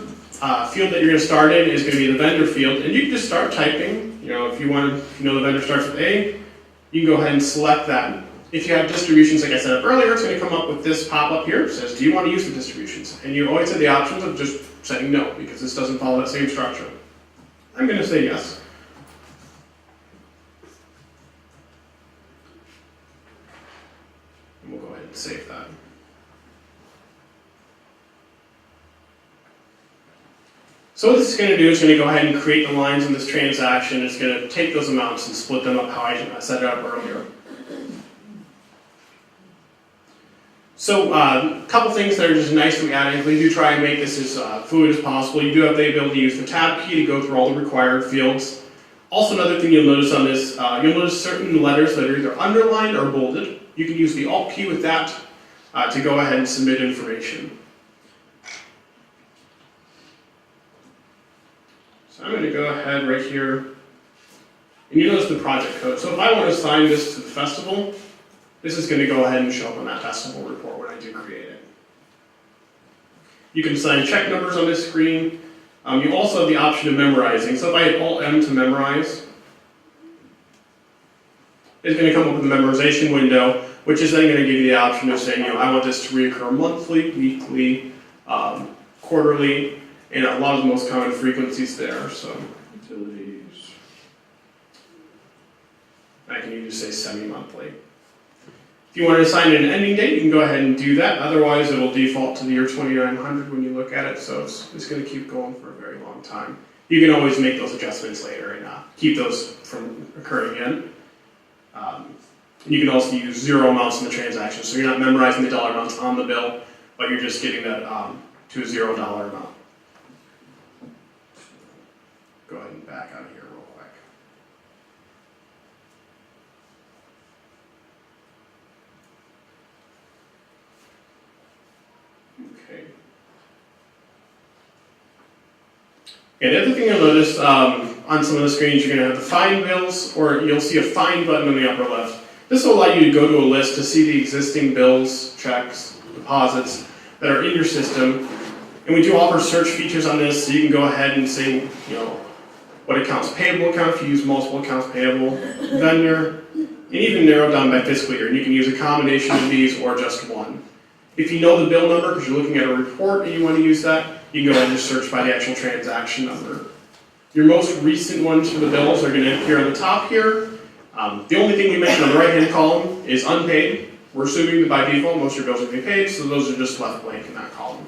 field that you're going to start in is going to be the vendor field, and you can just start typing. If you know the vendor starts with A, you can go ahead and select that. If you have distributions, like I said earlier, it's going to come up with this pop-up here. It says, do you want to use the distributions? And you always have the options of just saying no, because this doesn't follow that same structure. I'm going to say yes. And we'll go ahead and save that. So what this is going to do is going to go ahead and create the lines in this transaction. It's going to take those amounts and split them up how I set it up earlier. So a couple things that are just nice that we add in. We do try and make this as fluid as possible. You do have the ability to use the tab key to go through all the required fields. Also, another thing you'll notice on this, you'll notice certain letters that are either underlined or bolded. You can use the Alt key with that to go ahead and submit information. So I'm going to go ahead right here, and you notice the project code. So if I want to assign this to the festival, this is going to go ahead and show up on that festival report when I do create it. You can assign check numbers on this screen. You also have the option of memorizing. So if I hit Alt-M to memorize, it's going to come up with a memorization window, which is then going to give you the option of saying, I want this to reoccur monthly, weekly, quarterly, and a lot of the most common frequencies there. So utilities. I can even say semi-monthly. If you want to assign an ending date, you can go ahead and do that. Otherwise, it will default to the year 2900 when you look at it, so it's going to keep going for a very long time. You can always make those adjustments later and keep those from occurring again. You can also use zero amounts in the transaction, so you're not memorizing the dollar amounts on the bill, but you're just getting that to a $0 amount. Go ahead and back out of here real quick. Okay. And the other thing you'll notice on some of the screens, you're going to have the find bills, or you'll see a find button on the upper left. This will allow you to go to a list to see the existing bills, checks, deposits that are in your system. And we do offer search features on this, so you can go ahead and say, what accounts payable account if you use multiple accounts payable, vendor, and even narrow down by fiscal year. And you can use a combination of these or just one. If you know the bill number because you're looking at a report and you want to use that, you can go ahead and just search by the actual transaction number. Your most recent ones for the bills are going to appear on the top here. The only thing we mentioned on the right-hand column is unpaid. We're assuming that by default most of your bills are going to be paid, so those are just left blank in that column.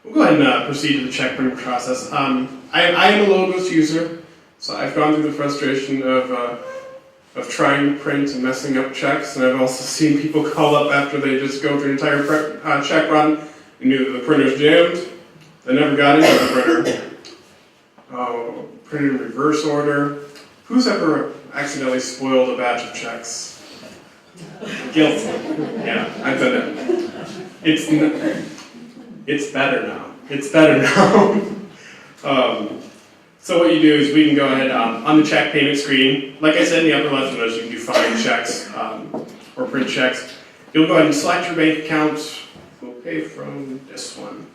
We'll go ahead and proceed to the check printing process. I am a logos user, so I've gone through the frustration of trying to print and messing up checks, and I've also seen people call up after they just go through an entire check run and knew that the printer's jammed. They never got into the printer. Oh, printed in reverse order. Who's ever accidentally spoiled a batch of checks? Guilty. Yeah, I've done it. It's better now. It's better now. So what you do is we can go ahead on the check payment screen. Like I said in the upper left of those, you can do find checks or print checks. You'll go ahead and select your bank account. We'll pay from this one.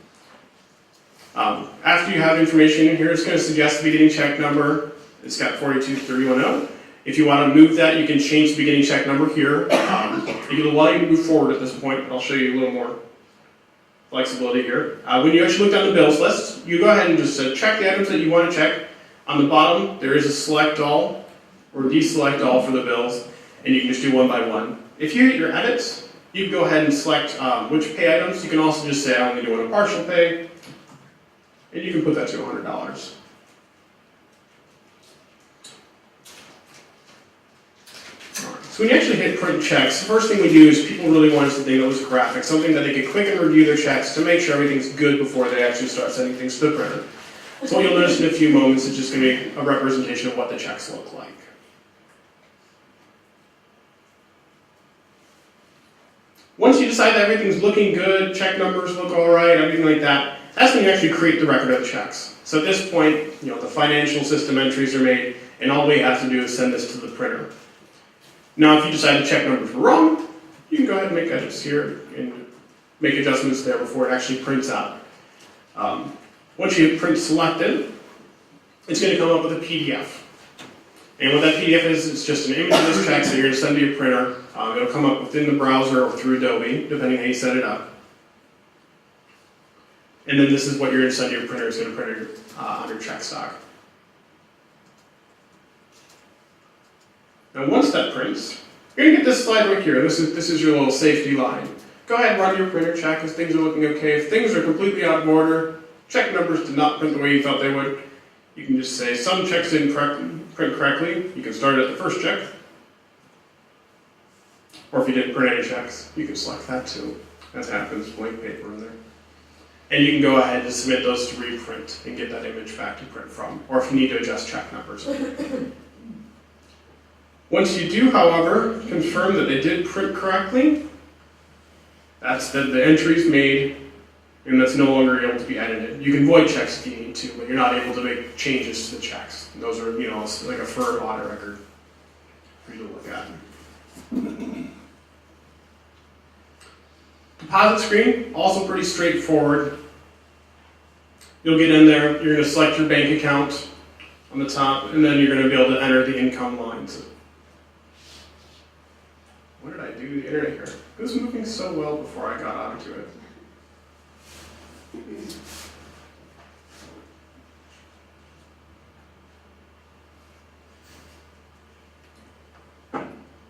After you have information in here, it's going to suggest the beginning check number. It's got 42310. If you want to move that, you can change the beginning check number here. It'll allow you to move forward at this point, but I'll show you a little more flexibility here. When you actually look down the bills list, you go ahead and just check the items that you want to check. On the bottom, there is a select all or deselect all for the bills, and you can just do one by one. If you hit your edits, you can go ahead and select which pay items. You can also just say, I only do a partial pay, and you can put that to $100. So when you actually hit print checks, the first thing we do is people really want us to think of this graphic, something that they can click and review their checks to make sure everything's good before they actually start sending things to the printer. So what you'll notice in a few moments is just going to be a representation of what the checks look like. Once you decide that everything's looking good, check numbers look all right, everything like that, that's when you actually create the record of the checks. So at this point, the financial system entries are made, and all we have to do is send this to the printer. Now, if you decide the check numbers were wrong, you can go ahead and make edits here and make adjustments there before it actually prints out. Once you hit print selected, it's going to come up with a PDF. And what that PDF is, it's just an image of this check that you're going to send to your printer. It'll come up within the browser or through Adobe, depending on how you set it up. And then this is what you're going to send to your printer. It's going to print on your check stock. Now once that prints, you're going to get this slide right here. This is your little safety line. Go ahead and run your printer check as things are looking okay. If things are completely out of order, check numbers did not print the way you thought they would, you can just say some checks didn't print correctly. You can start at the first check. Or if you didn't print any checks, you can select that too. That happens, blank paper in there. And you can go ahead and submit those to reprint and get that image back to print from, or if you need to adjust check numbers. Once you do, however, confirm that they did print correctly, that's the entries made, and that's no longer able to be edited. You can void checks if you need to, but you're not able to make changes to the checks. And those are, it's like a firm audit record for you to look at. Deposit screen, also pretty straightforward. You'll get in there, you're going to select your bank account on the top, and then you're going to be able to enter the income lines. What did I do to the internet here? It was moving so well before I got onto it.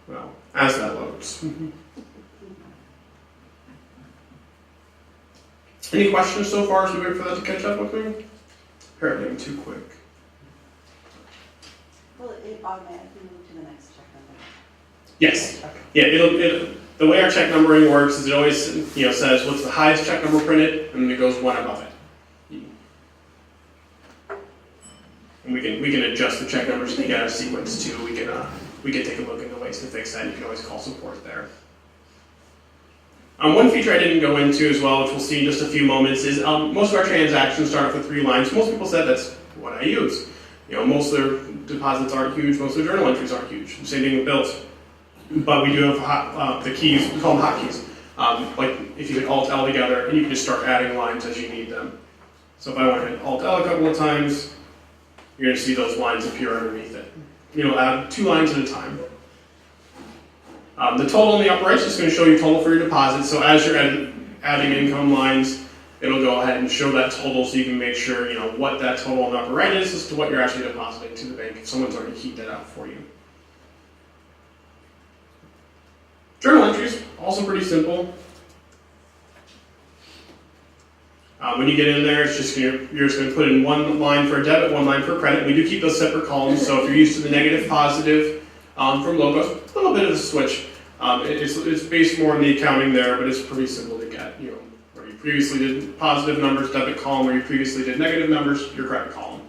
Well, as that loads. Any questions so far as we wait for that to catch up with me? Apparently I'm too quick. Will it automatically move to the next check number? Yes. Yeah, the way our check numbering works is it always says what's the highest check number printed, and then it goes one above it. And we can adjust the check numbers to get out of sequence too. We can take a look into ways to fix that. You can always call support there. One feature I didn't go into as well, which we'll see in just a few moments, is most of our transactions start off with 3 lines. Most people said that's what I use. Most of their deposits aren't huge, most of their journal entries aren't huge. Same thing with bills. But we do have the keys, we call them hotkeys. Like if you hit Alt-L together, and you can just start adding lines as you need them. So if I want to hit Alt-L a couple of times, you're going to see those lines appear underneath it. Add 2 lines at a time. The total on the upper right is just going to show you total for your deposit. So as you're adding income lines, it'll go ahead and show that total so you can make sure what that total on the upper right is as to what you're actually depositing to the bank if someone's already keyed that out for you. Journal entries, also pretty simple. When you get in there, it's just you're just going to put in 1 line for a debit, 1 line for credit. We do keep those separate columns, so if you're used to the negative, positive from logos, a little bit of a switch. It's based more on the accounting there, but it's pretty simple to get. Where you previously did positive numbers, debit column, where you previously did negative numbers, your credit column.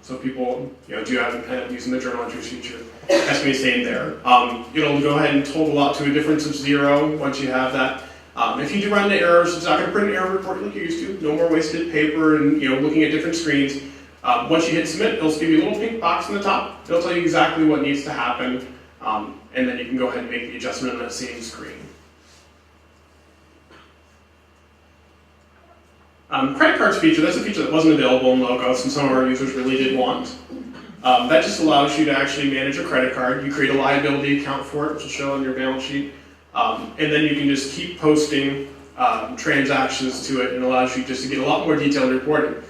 So people do have an end up using the journal entries feature. That's going to be staying there. It'll go ahead and total out to a difference of 0 once you have that. If you do run into errors, it's not going to print an error report like you used to. No more wasted paper and looking at different screens. Once you hit submit, it'll give you a little pink box on the top. It'll tell you exactly what needs to happen, and then you can go ahead and make the adjustment on that same screen. Credit cards feature, that's a feature that wasn't available in Logos and some of our users really did want. That just allows you to actually manage a credit card. You create a liability account for it, which will show on your balance sheet. And then you can just keep posting transactions to it, and allows you just to get a lot more detailed reporting.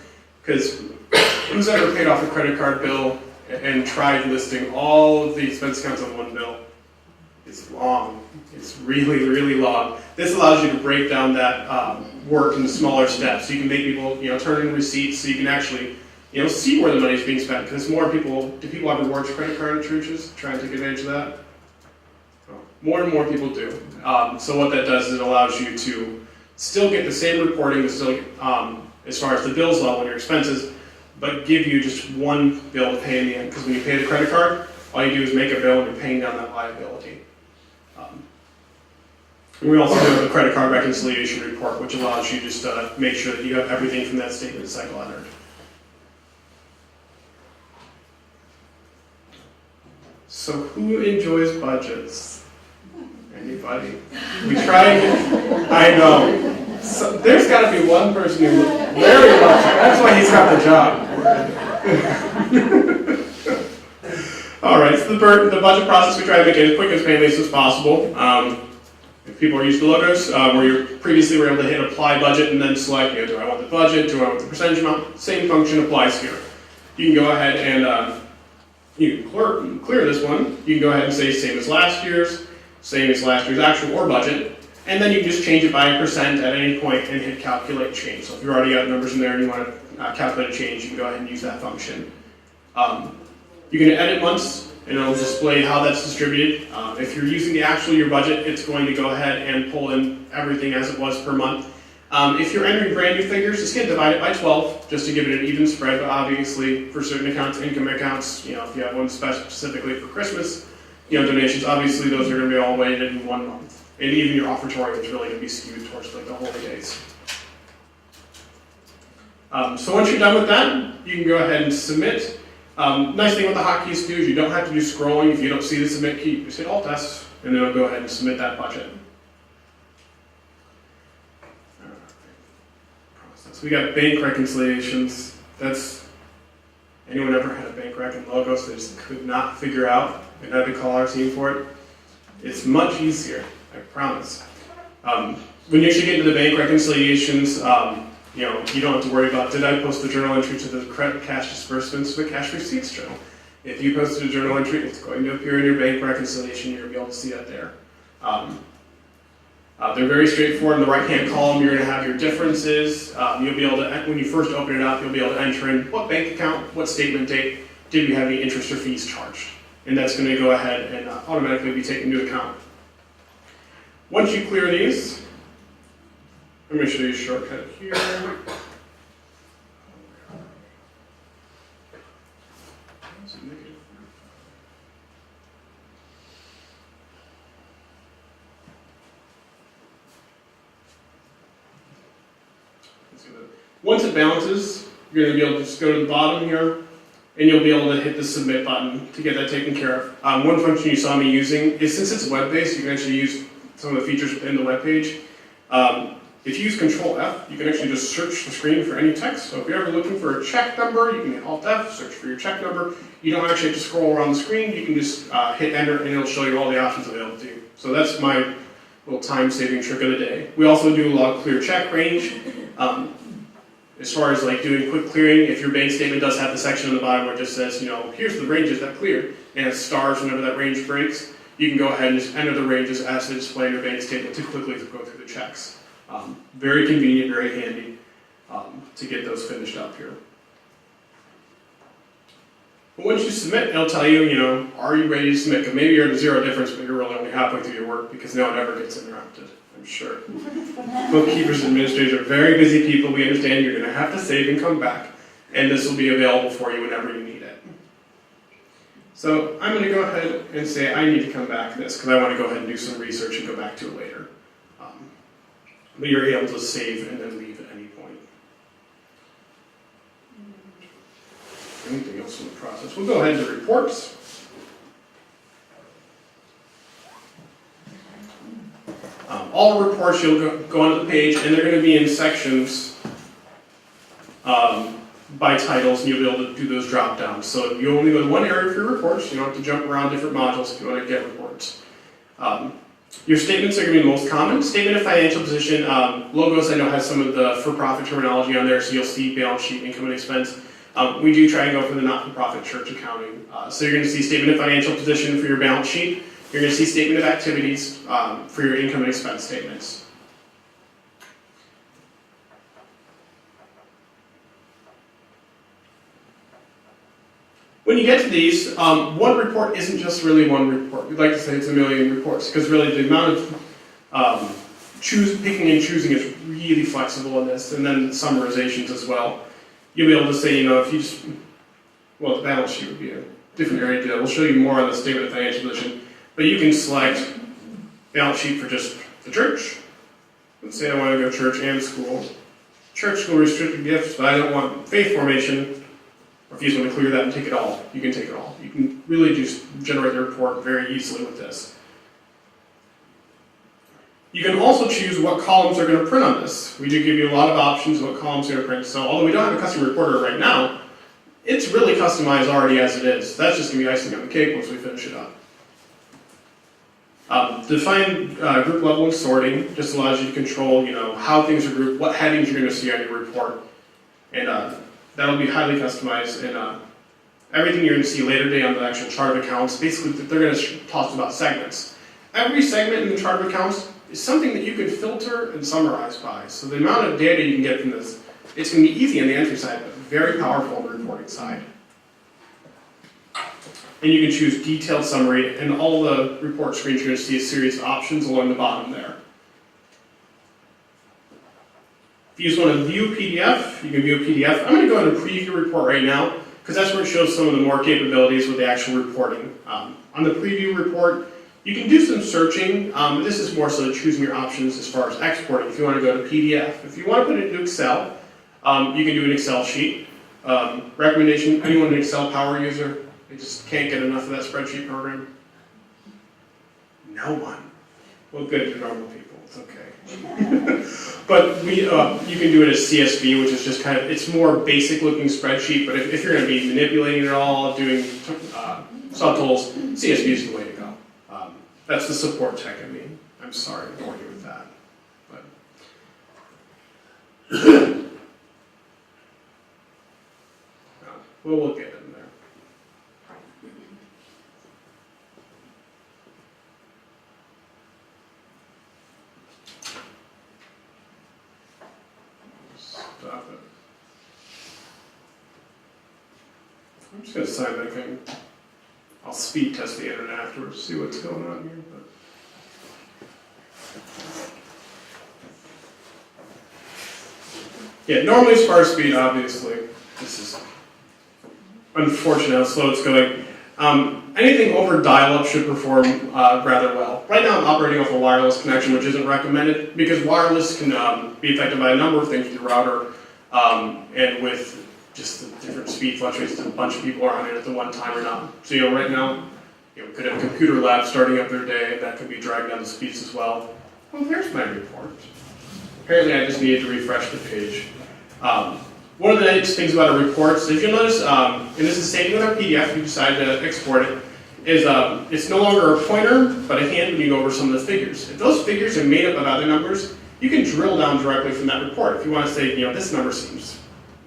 Because who's ever paid off a credit card bill and tried listing all of the expense accounts on one bill? It's long. It's really, really long. This allows you to break down that work into smaller steps. So you can make people, turn in receipts, so you can actually, see where the money is being spent. Because more people, do people have rewards credit card churches? Try and take advantage of that? More and more people do. So what that does is it allows you to still get the same reporting, but still, as far as the bills level and your expenses, but give you just one bill to pay in the end. Because when you pay the credit card, all you do is make a bill and you're paying down that liability. And we also have a credit card reconciliation report, which allows you just to make sure that you have everything from that statement cycle entered. So who enjoys budgets? Anybody? We try. I know. So, there's got to be one person who very much. That's why he's got the job. All right. So the budget process, we try to make it as quick and painless as possible. If people are used to Logos, where you previously were able to hit apply budget and then select, do I want the budget? Do I want the percentage amount? Same function applies here. You can go ahead and you can clear this one. You can go ahead and say same as last year's actual or budget, and then you can just change it by 1% at any point and hit calculate change. So if you've already got numbers in there and you want to calculate a change, you can go ahead and use that function. You can edit months, and it'll display how that's distributed. If you're using the actual year budget, it's going to go ahead and pull in everything as it was per month. If you're entering brand new figures, just divide it by 12, just to give it an even spread, but obviously for certain accounts, income accounts, if you have one specifically for Christmas, donations, obviously those are going to be all weighted in 1 month. And even your offertory is really going to be skewed towards the holy days. So once you're done with that, you can go ahead and submit. Nice thing with the hotkeys too is you don't have to do scrolling. If you don't see the submit key, just hit Alt-S, and then it'll go ahead and submit that budget. So we got bank reconciliations. Anyone ever had a bank rec in Logos they just could not figure out and had to call our team for it? It's much easier, I promise. When you actually get into the bank reconciliations, you don't have to worry about, did I post the journal entry to the credit cash disbursements to the cash receipts journal? If you posted a journal entry, it's going to appear in your bank reconciliation. You're going to be able to see that there. They're very straightforward. In the right-hand column, you're going to have your differences. You'll be able to, when you first open it up, you'll be able to enter in what bank account, what statement date, did we have any interest or fees charged? And that's going to go ahead and automatically be taken into account. Once you clear these, I'm going to show you a shortcut here. Once it balances, you're going to be able to just go to the bottom here, and you'll be able to hit the submit button to get that taken care of. One function you saw me using is, since it's web-based, you can actually use some of the features within the web page. If you use Control F, you can actually just search the screen for any text. So if you're ever looking for a check number, you can hit Alt F, search for your check number. You don't actually have to scroll around the screen. You can just hit Enter, and it'll show you all the options available to you. So that's my little time-saving trick of the day. We also do a lot of clear check range. As far as like doing quick clearing, if your bank statement does have the section on the bottom where it just says, here's the ranges that clear, and it stars whenever that range breaks, you can go ahead and just enter the ranges as they display in your bank statement to quickly go through the checks. Very convenient, very handy to get those finished up here. But once you submit, it'll tell you, are you ready to submit? Because maybe you're at a zero difference, but you're really only halfway through your work because no one ever gets interrupted, I'm sure. Bookkeepers and administrators are very busy people. We understand you're going to have to save and come back, and this will be available for you whenever you need it. So I'm going to go ahead and say I need to come back to this because I want to go ahead and do some research and go back to it later. But you're able to save and then leave at any point. Anything else in the process? We'll go ahead to reports. All reports, you'll go onto the page, and they're going to be in sections by titles, and you'll be able to do those drop downs. So you only go to one area for your reports. You don't have to jump around different modules if you want to get reports. Your statements are going to be the most common. Statement of financial position. Logos, I know, has some of the for-profit terminology on there, so you'll see balance sheet, income and expense. We do try and go for the not-for-profit church accounting. So you're going to see statement of financial position for your balance sheet. You're going to see statement of activities for your income and expense statements. When you get to these, one report isn't just really one report. We'd like to say it's a million reports, because really the amount of picking and choosing is really flexible in this, and then summarizations as well. You'll be able to say, if you just, the balance sheet would be a different area to do. We'll show you more on the statement of financial position, but you can select balance sheet for just the church. Let's say I want to go church and school. Church, school, restricted gifts, but I don't want faith formation. Or if you just want to clear that and take it all, you can take it all. You can really just generate the report very easily with this. You can also choose what columns are going to print on this. We do give you a lot of options of what columns are going to print. So although we don't have a custom reporter right now, it's really customized already as it is. That's just going to be icing on the cake once we finish it up. Define group level and sorting just allows you to control, how things are grouped, what headings you're going to see on your report, and that'll be highly customized. And everything you're going to see later today on the actual chart of accounts, basically they're going to talk about segments. Every segment in the chart of accounts is something that you can filter and summarize by. So the amount of data you can get from this, it's going to be easy on the entry side, but very powerful on the reporting side. And you can choose detailed summary, and all the report screens, you're going to see a series of options along the bottom there. If you just want to view PDF, you can view a PDF. I'm going to go ahead and preview a report right now, because that's where it shows some of the more capabilities with the actual reporting. On the preview report, you can do some searching. This is more so choosing your options as far as exporting. If you want to go to PDF. If you want to put it into Excel, you can do an Excel sheet. Recommendation, anyone an Excel power user? They just can't get enough of that spreadsheet program? No one. Well, good to normal people. It's okay. But you can do it as CSV, which is just it's more basic looking spreadsheet, but if you're going to be manipulating it all, doing subtotals, CSV is the way to go. That's the support tech in me. I'm sorry to bore you with that. But we'll get in there. Stop it. I'm just going to sign that thing. I'll speed test the internet afterwards, see what's going on here. Yeah, normally sparse speed, obviously. This is unfortunate how slow it's going. Anything over dial-up should perform rather well. Right now I'm operating off a wireless connection, which isn't recommended, because wireless can be affected by a number of things with the router, and with just the different speed fluctuations, a bunch of people are on it at the one time or not. So right now, we could have a computer lab starting up their day, that could be dragging down the speeds as well. Well, there's my report. apparently I just needed to refresh the page. One of the nice things about a report, so if you'll notice, and this is same with our PDF, if you decide to export it, is it's no longer a pointer, but a hand when you go over some of the figures. If those figures are made up of other numbers, you can drill down directly from that report. If you want to say, this number seems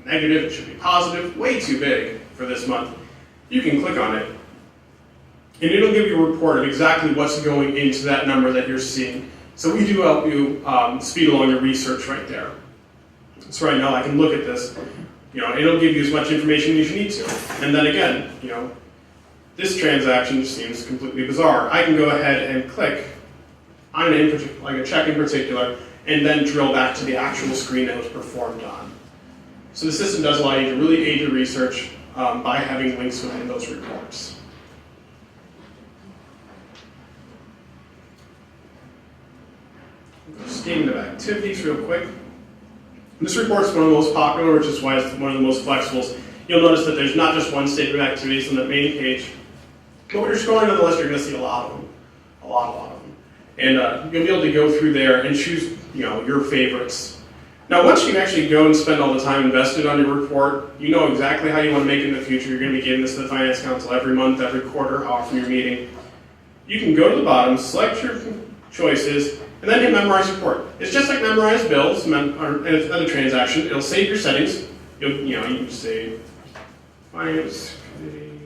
negative, it should be positive, way too big for this month, you can click on it, and it'll give you a report of exactly what's going into that number that you're seeing. So we do help you speed along your research right there. So right now I can look at this, it'll give you as much information as you need to. And then again, this transaction seems completely bizarre. I can go ahead and click on like a check in particular, and then drill back to the actual screen that was performed on. So the system does allow you to really aid your research by having links within those reports. Statement of activities real quick. This report is one of the most popular, which is why it's one of the most flexibles. You'll notice that there's not just one statement of activities on the main page, but when you're scrolling down the list, you're going to see a lot of them. A lot of them. And you'll be able to go through there and choose your favorites. Now, once you actually go and spend all the time invested on your report, you know exactly how you want to make it in the future. You're going to be giving this to the Finance Council every month, every quarter, how often you're meeting. You can go to the bottom, select your choices, and then hit Memorize Report. It's just like Memorize Bills or another transaction. It'll save your settings. You can say Finance Committee.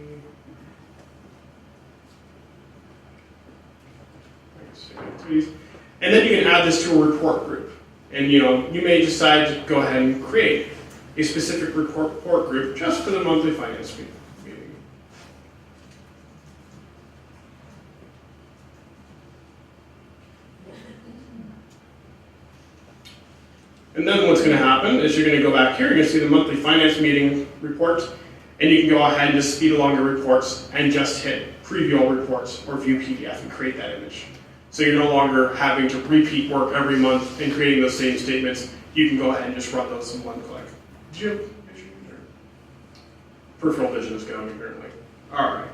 And then you can add this to a report group. And you may decide to go ahead and create a specific report group just for the monthly finance meeting. And then what's going to happen is you're going to go back here, you're going to see the monthly finance meeting report, and you can go ahead and just speed along your reports and just hit preview all reports or view PDF and create that image. So you're no longer having to repeat work every month and creating those same statements. You can go ahead and just run those in one click. Did you have vision there? Peripheral vision is going apparently. All right.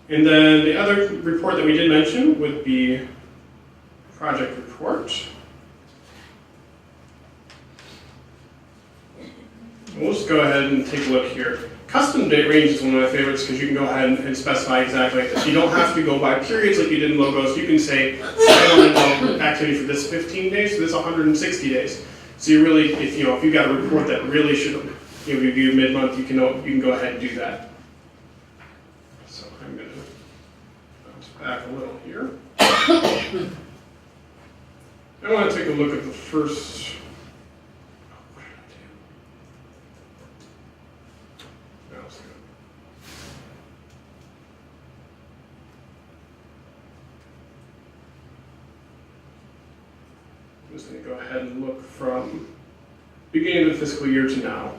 And then the other report that we did mention would be project report. We'll just go ahead and take a look here. Custom date range is one of my favorites because you can go ahead and specify exactly like this. You don't have to go by periods like you did in logos. You can say, I want to know activity for this 15 days, for this 160 days. So you really, if you've got a report that really should be viewed mid-month, you can go ahead and do that. So I'm going to bounce back a little here. I want to take a look at the first. I'm just going to go ahead and look from beginning of the fiscal year to now.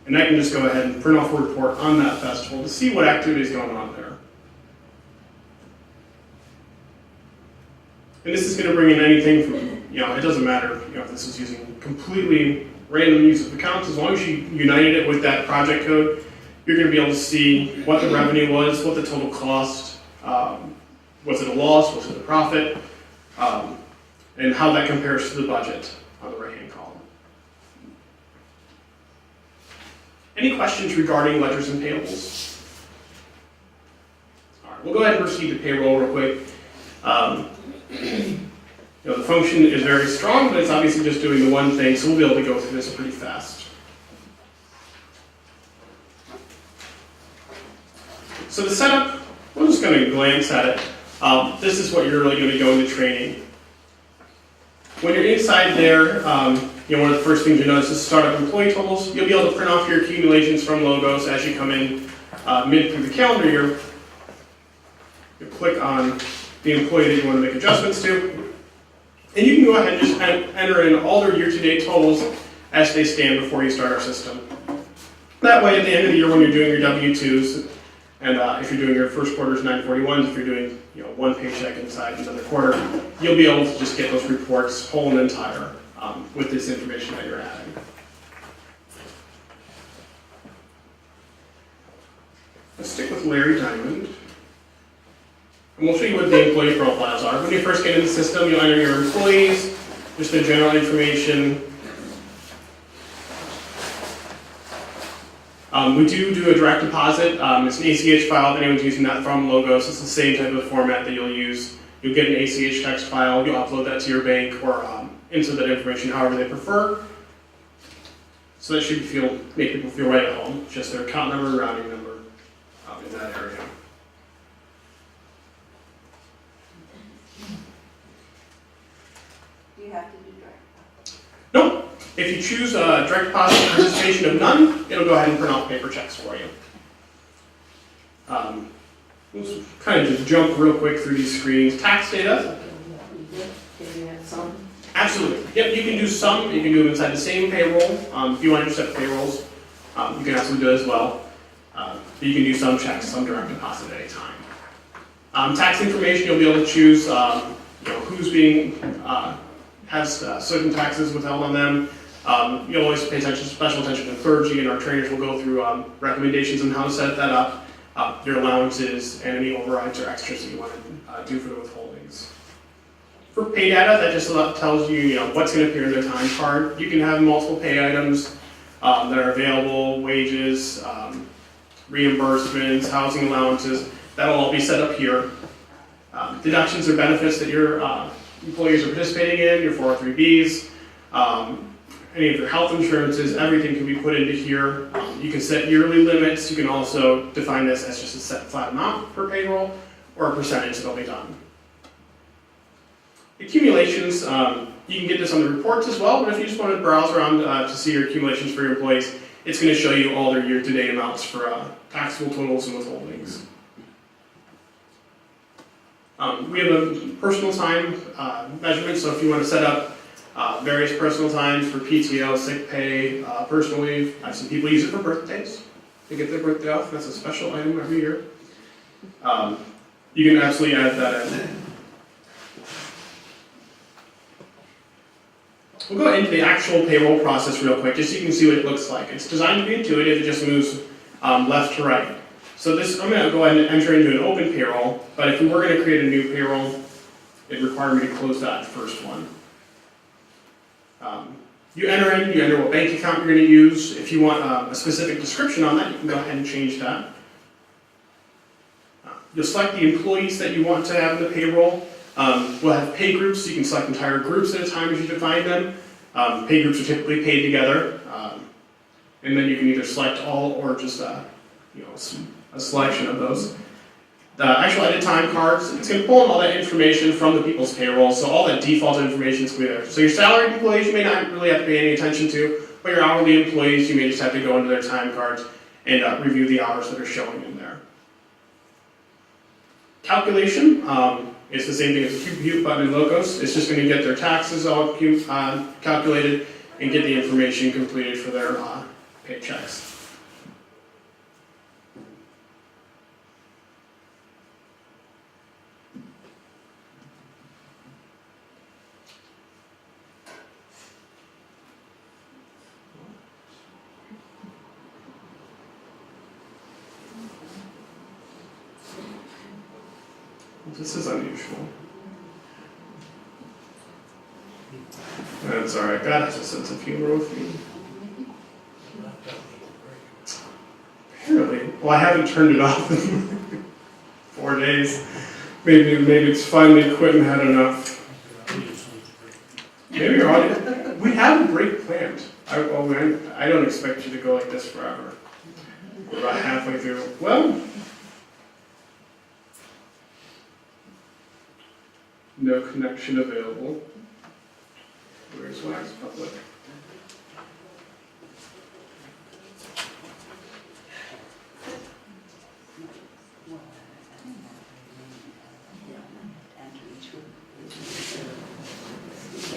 And I can just go ahead and print off a report on that festival to see what activity is going on there. And this is going to bring in anything from, it doesn't matter if this is using completely random use of accounts, as long as you united it with that project code, you're going to be able to see what the revenue was, what the total cost, was it a loss, was it a profit, and how that compares to the budget on the right-hand column. Any questions regarding ledgers and payables? All right, we'll go ahead and proceed to payroll real quick. The function is very strong, but it's obviously just doing the one thing, so we'll be able to go through this pretty fast. So the setup, we're just going to glance at it. This is what you're really going to go into training. When you're inside there, one of the first things you notice is startup employee totals. You'll be able to print off your accumulations from logos as you come in mid through the calendar year. You click on the employee that you want to make adjustments to. And you can go ahead and just enter in all their year-to-date totals as they stand before you start our system. That way, at the end of the year when you're doing your W-2s, and if you're doing your first quarter's 941s, if you're doing one paycheck inside another quarter, you'll be able to just get those reports whole and entire with this information that you're adding. Let's stick with Larry Diamond. And we'll show you what the employee profiles are. When you first get in the system, you'll enter your employees, just the general information. We do a direct deposit. It's an ACH file. If anyone's using that from Logos, it's the same type of format that you'll use. You'll get an ACH text file. You'll upload that to your bank or into that information however they prefer. So that should make people feel right at home. Just their account number, routing number in that area. Do you have to do direct? Nope. If you choose direct deposit participation of none, it'll go ahead and print out paper checks for you. We'll kind of just jump real quick through these screens. Tax data. Can you have some? Absolutely. Yep, you can do some. You can do them inside the same payroll. If you want to intercept payrolls, you can absolutely do it as well. But you can do some checks, some direct deposit at a time. Tax information, you'll be able to choose who's being has certain taxes withheld on them. You'll always pay special attention to clergy, and our trainers will go through recommendations on how to set that up, your allowances, and any overrides or extras that you want to do for the withholdings. For pay data, that just tells you, what's going to appear in the time card. You can have multiple pay items that are available, wages, reimbursements, housing allowances. That'll all be set up here. Deductions or benefits that your employees are participating in, your 403Bs, any of your health insurances, everything can be put into here. You can set yearly limits. You can also define this as just a set flat amount per payroll or a percentage that'll be done. Accumulations, you can get this on the reports as well, but if you just want to browse around to see your accumulations for your employees, it's going to show you all their year-to-date amounts for taxable totals and withholdings. We have a personal time measurement, so if you want to set up various personal times for PTO, sick pay, personal leave, I've seen people use it for birthdays to get their birthday off. That's a special item every year. You can absolutely add that in. We'll go into the actual payroll process real quick, just so you can see what it looks like. It's designed to be intuitive, it just moves left to right. So this, I'm going to go ahead and enter into an open payroll, but if we were going to create a new payroll, it'd require me to close that first one. You enter what bank account you're going to use. If you want a specific description on that, you can go ahead and change that. You'll select the employees that you want to have in the payroll. We'll have pay groups, so you can select entire groups at a time as you define them. Pay groups are typically paid together, and then you can either select all or just a selection of those. The actual edit time cards, it's going to pull in all that information from the people's payroll, so all that default information is going to be there. So your salaried employees you may not really have to pay any attention to, but your hourly employees you may just have to go into their time cards and review the hours that are showing in there. Calculation. It's the same thing as the compute button in Logos. It's just going to get their taxes all calculated and get the information completed for their paychecks. This is unusual. That's alright, God has a sense of humor with me. Apparently. Well, I haven't turned it off in 4 days. Maybe it's finally quit and had enough. Maybe your audience. We have a break planned. I don't expect you to go like this forever. We're about halfway through. Well, no connection available. Where's Wax Public?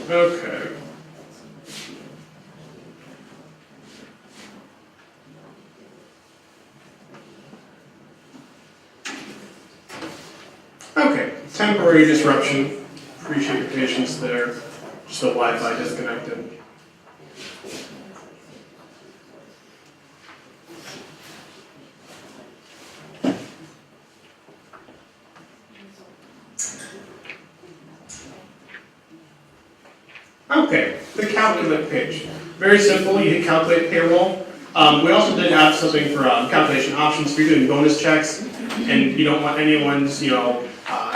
Okay. Okay, temporary disruption. Appreciate your patience there. Just the Wi-Fi disconnected. Okay, the calculate page. Very simple, you hit calculate payroll. We also did have something for calculation options. If you're doing bonus checks and you don't want anyone's,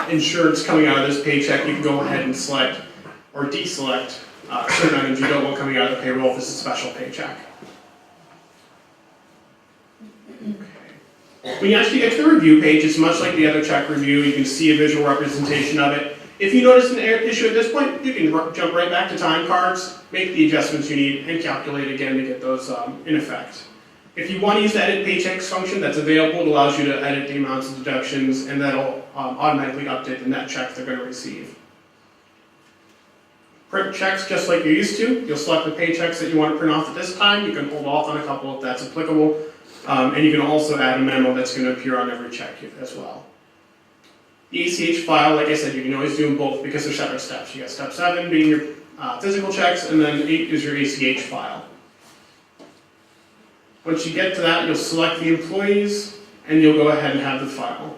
insurance coming out of this paycheck, you can go ahead and select or deselect certain items you don't want coming out of the payroll if it's a special paycheck. When you actually get to the review page, it's much like the other check review. You can see a visual representation of it. If you notice an issue at this point, you can jump right back to time cards, make the adjustments you need, and calculate again to get those in effect. If you want to use the edit paychecks function, that's available. It allows you to edit the amounts of deductions, and that'll automatically update the net check they're going to receive. Print checks just like you're used to. You'll select the paychecks that you want to print off at this time. You can hold off on a couple if that's applicable. And you can also add a memo that's going to appear on every check as well. The ACH file, like I said, you can always do them both because they're separate steps. You got step 7 being your physical checks, and then 8 is your ACH file. Once you get to that, you'll select the employees, and you'll go ahead and have the file.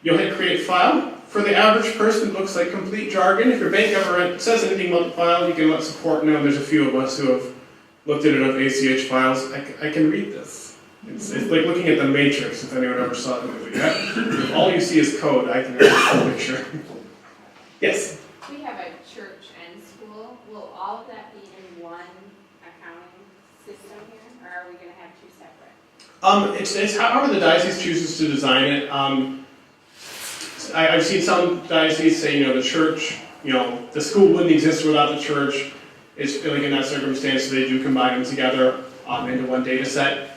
You'll hit create file. For the average person, it looks like complete jargon. If your bank ever says anything about the file, you can let support know. There's a few of us who have looked at enough ACH files. I can read this. It's like looking at the Matrix, if anyone ever saw the movie. If all you see is code, I can read the picture. Yes? We have a church and school. Will all of that be in one accounting system here, or are we going to have two separate? It's however the diocese chooses to design it. I've seen some dioceses say, the church, the school wouldn't exist without the church. It's like in that circumstance, they do combine them together into one data set.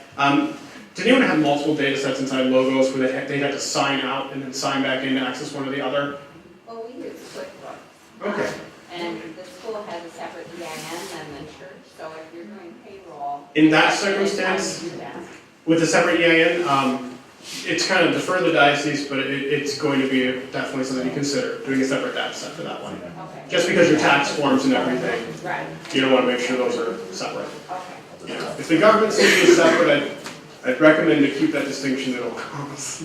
Did anyone have multiple data sets inside logos where they'd have to sign out and then sign back in to access one or the other? Well, we use QuickBooks. Okay. And the school has a separate EIN than the church, so if you're doing payroll. In that circumstance, with a separate EIN, it's kind of defer the diocese, but it's going to be definitely something to consider, doing a separate data set for that one. Okay. Just because your tax forms and everything, Right. you don't want to make sure those are separate. Okay. Yeah. If the government says it's separate, I'd recommend to keep that distinction at all costs.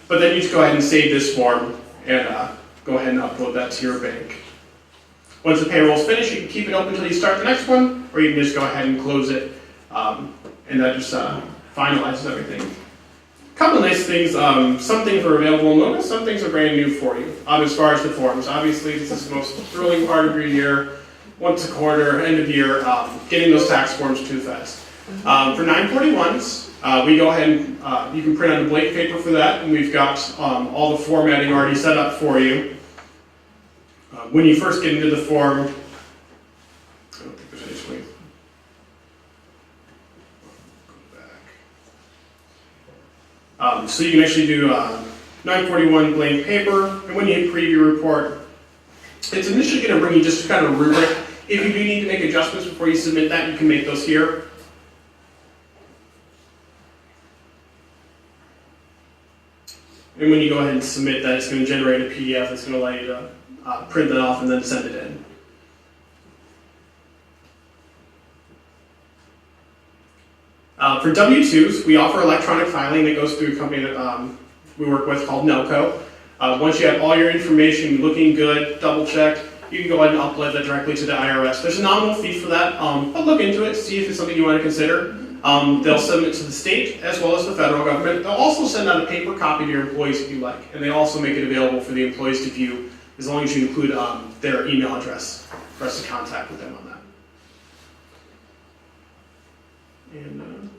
But then you just go ahead and save this form and go ahead and upload that to your bank. Once the payroll's finished, you can keep it open until you start the next one, or you can just go ahead and close it, and that just finalizes everything. A couple of nice things, some things are available in Logos, some things are brand new for you. As far as the forms, obviously this is the most thrilling part of your year, once a quarter, end of year, getting those tax forms to the feds. For 941s, we go ahead and you can print on a blank paper for that, and we've got all the formatting already set up for you. When you first get into the form, I don't think there's any way. Go back. So you can actually do 941 blank paper, and when you hit preview report, it's initially going to bring you just kind of a rubric. If you do need to make adjustments before you submit that, you can make those here. And when you go ahead and submit that, it's going to generate a PDF that's going to allow you to print that off and then send it in. For W-2s, we offer electronic filing that goes through a company that we work with called Nelco. Once you have all your information looking good, double-checked, you can go ahead and upload that directly to the IRS. There's a nominal fee for that, but look into it, see if it's something you want to consider. They'll send it to the state as well as the federal government. They'll also send out a paper copy to your employees if you like, and they also make it available for the employees to view as long as you include their email address for us to contact with them on that. And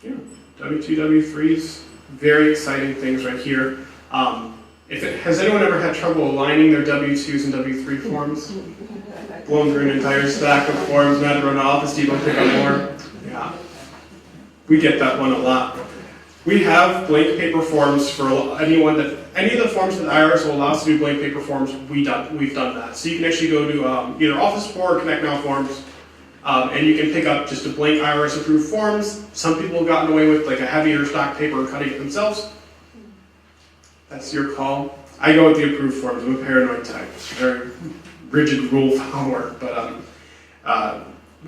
yeah, W2, W3s, very exciting things right here. Has anyone ever had trouble aligning their W2s and W3 forms? Blown through an entire stack of forms and had to run to Office Depot to pick up more? Yeah. We get that one a lot. We have blank paper forms for any of the forms that the IRS will allow us to do blank paper forms, we've done that. So you can actually go to either Office Support or ConnectNow forms, and you can pick up just a blank IRS approved forms. Some people have gotten away with like a heavier stock paper and cutting it themselves. That's your call. I go with the approved forms. I'm a paranoid type. Very rigid rule follower. But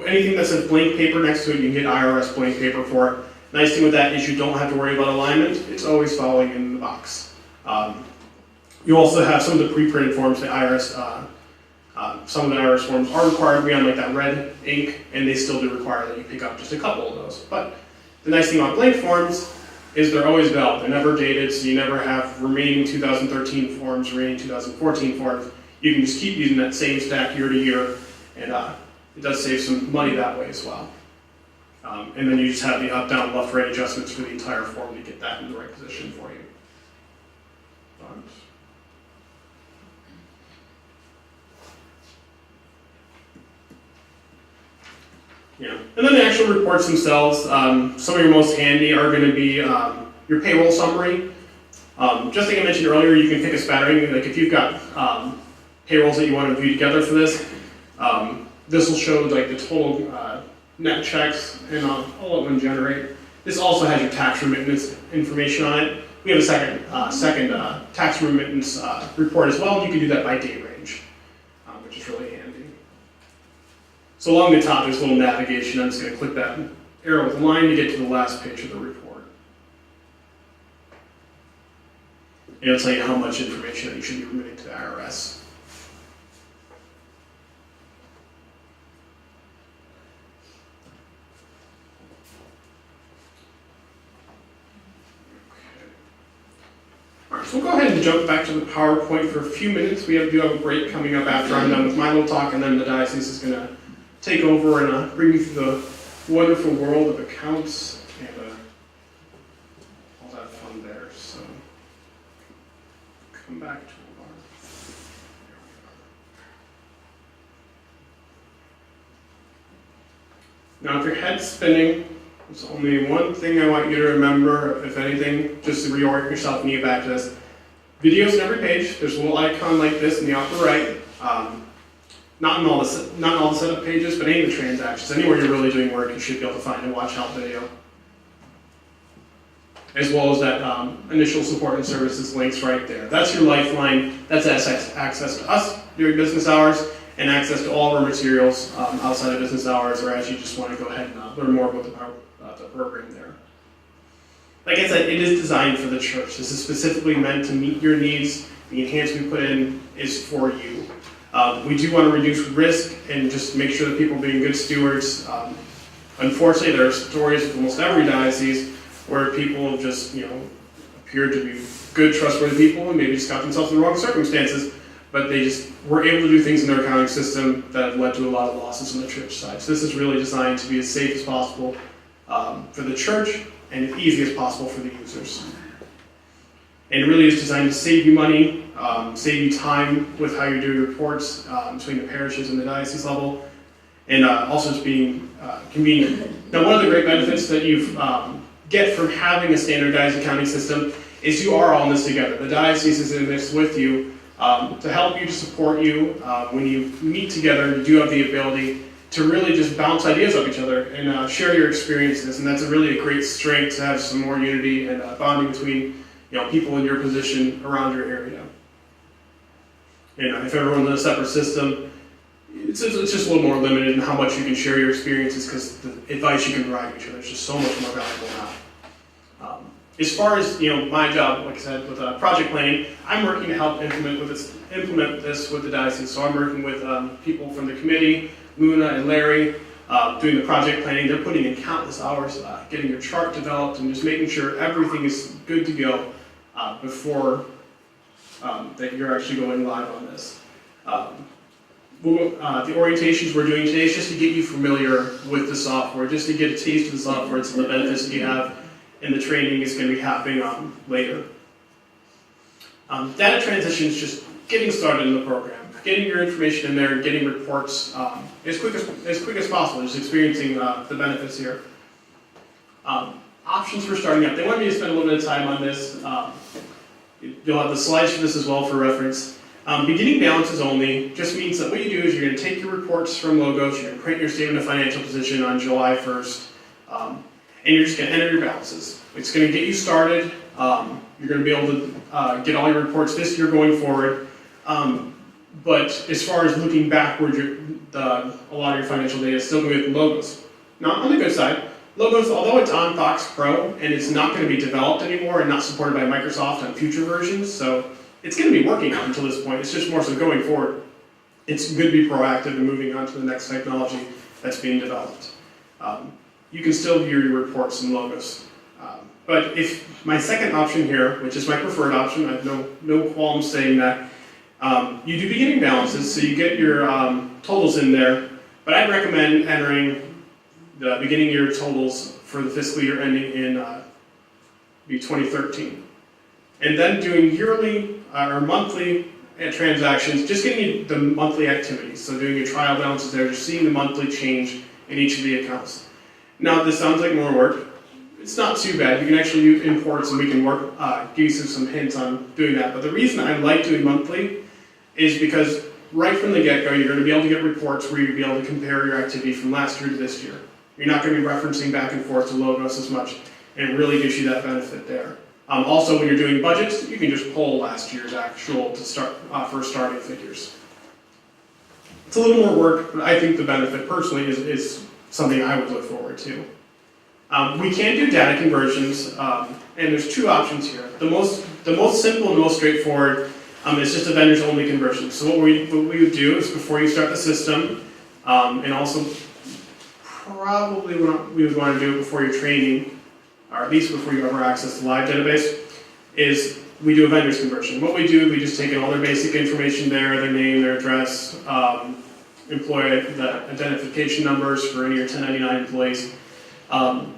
anything that says blank paper next to it, you can get IRS blank paper for it. Nice thing with that is you don't have to worry about alignment. It's always following in the box. You also have some of the pre-printed forms. The IRS, some of the IRS forms are required to be on like that red ink, and they still do require that you pick up just a couple of those. But the nice thing about blank forms is they're always valid. They're never dated, so you never have remaining 2013 forms, remaining 2014 forms. You can just keep using that same stack year to year, and it does save some money that way as well. And then you just have the up, down, left, right adjustments for the entire form to get that in the right position for you. Yeah. And then the actual reports themselves, some of your most handy are going to be your payroll summary. Just like I mentioned earlier, you can pick a spattering. Like if you've got payrolls that you want to view together for this, this will show like the total net checks, and I'll let one generate. This also has your tax remittance information on it. We have a second tax remittance report as well, and you can do that by date range, which is really handy. So along the top, there's a little navigation. I'm just going to click that arrow with a line to get to the last page of the report. And it'll tell you how much information that you should be remitting to the IRS. So we'll go ahead and jump back to the PowerPoint for a few minutes. We do have a break coming up after I'm done with my little talk, and then the diocese is going to take over and bring you through the wonderful world of accounts and all that fun there. So come back to our. Now, if your head's spinning, there's only one thing I want you to remember, if anything, just to reorient yourself and get back to this. Videos on every page. There's a little icon like this in the upper right. Not in all the setup pages, but any of the transactions. Anywhere you're really doing work, you should be able to find a watch help video. As well as that initial support and services links right there. That's your lifeline. That's access to us during business hours, and access to all of our materials outside of business hours, or as you just want to go ahead and learn more about the program there. Like I said, it is designed for the church. This is specifically meant to meet your needs. The enhancement we put in is for you. We do want to reduce risk and just make sure that people are being good stewards. Unfortunately, there are stories with almost every diocese where people just, appeared to be good, trustworthy people and maybe just got themselves in the wrong circumstances, but they just were able to do things in their accounting system that have led to a lot of losses on the church side. So this is really designed to be as safe as possible for the church and as easy as possible for the users. And it really is designed to save you money, save you time with how you're doing reports between the parishes and the diocese level, and also just being convenient. Now, one of the great benefits that you get from having a standardized accounting system is you are all in this together. The diocese is in this with you to help you, to support you. When you meet together, you do have the ability to really just bounce ideas off each other and share your experiences, and that's really a great strength to have some more unity and bonding between people in your position around your area. If everyone's in a separate system, it's just a little more limited in how much you can share your experiences, because the advice you can provide each other is just so much more valuable now. As far as my job, like I said, with project planning, I'm working to help implement this with the diocese. So I'm working with people from the committee, Luna and Larry, doing the project planning. They're putting in countless hours getting your chart developed and just making sure everything is good to go before that you're actually going live on this. The orientations we're doing today is just to get you familiar with the software, just to get a taste of the software and some of the benefits that you have, and the training is going to be happening later. Data transition is just getting started in the program, getting your information in there, and getting reports as quick as possible, just experiencing the benefits here. Options for starting up. They want me to spend a little bit of time on this. You'll have the slides for this as well for reference. Beginning balances only just means that what you do is you're going to take your reports from Logos, you're going to print your statement of financial position on July 1st, and you're just going to enter your balances. It's going to get you started. You're going to be able to get all your reports this year going forward. But as far as looking backward, a lot of your financial data is still going to be with Logos. Now, on the good side, Logos, although it's on Box Pro and it's not going to be developed anymore and not supported by Microsoft on future versions, so it's going to be working up until this point. It's just more so going forward. It's good to be proactive and moving on to the next technology that's being developed. You can still view your reports and logos. But if my second option here, which is my preferred option, I have no qualms saying that, you do beginning balances, so you get your totals in there, but I'd recommend entering the beginning year totals for the fiscal year ending in 2013. And then doing yearly or monthly transactions, just getting you the monthly activities. So doing your trial balances there, just seeing the monthly change in each of the accounts. Now, this sounds like more work. It's not too bad. You can actually use imports and we can give you some hints on doing that. But the reason I like doing monthly is because right from the get-go, you're going to be able to get reports where you'll be able to compare your activity from last year to this year. You're not going to be referencing back and forth to logos as much, and it really gives you that benefit there. Also, when you're doing budgets, you can just pull last year's actual to start for starting figures. It's a little more work, but I think the benefit personally is something I would look forward to. We can do data conversions, and there's two options here. The most simple and most straightforward is just a vendors only conversion. So what we would do is before you start the system, and also probably we would want to do it before your training, or at least before you ever access the live database, is we do a vendors conversion. What we do, we just take in all their basic information there, their name, their address, employee the identification numbers for any of your 1099 employees. And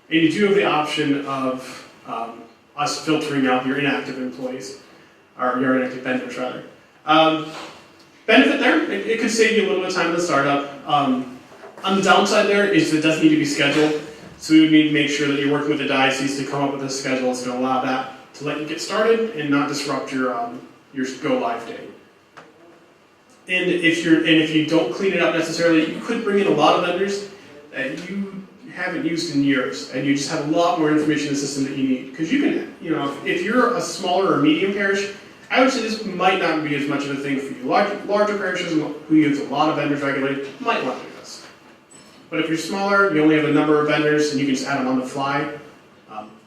you do have the option of us filtering out your inactive employees, or your inactive vendors rather. Benefit there, it could save you a little bit of time in the startup. On the downside there is it does need to be scheduled, so we would need to make sure that you're working with the diocese to come up with a schedule that's going to allow that to let you get started and not disrupt your go live date. And if you don't clean it up necessarily, you could bring in a lot of vendors that you haven't used in years, and you just have a lot more information in the system that you need. Because you can, if you're a smaller or medium parish, I would say this might not be as much of a thing for you. Larger parishes who use a lot of vendors regularly might want to do this. But if you're smaller, you only have a number of vendors, and you can just add them on the fly.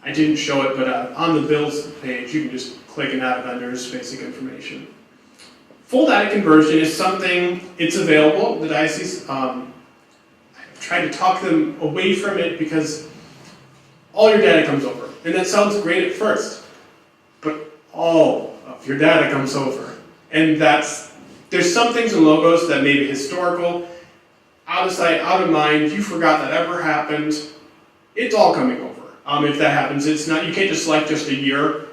I didn't show it, but on the bills page, you can just click and add vendors, basic information. Full data conversion is something, it's available. The diocese, I've tried to talk them away from it because all your data comes over. And that sounds great at first, but all of your data comes over. And there's some things in logos that may be historical, out of sight, out of mind, you forgot that ever happened. It's all coming over. If that happens, it's not, you can't just select just a year.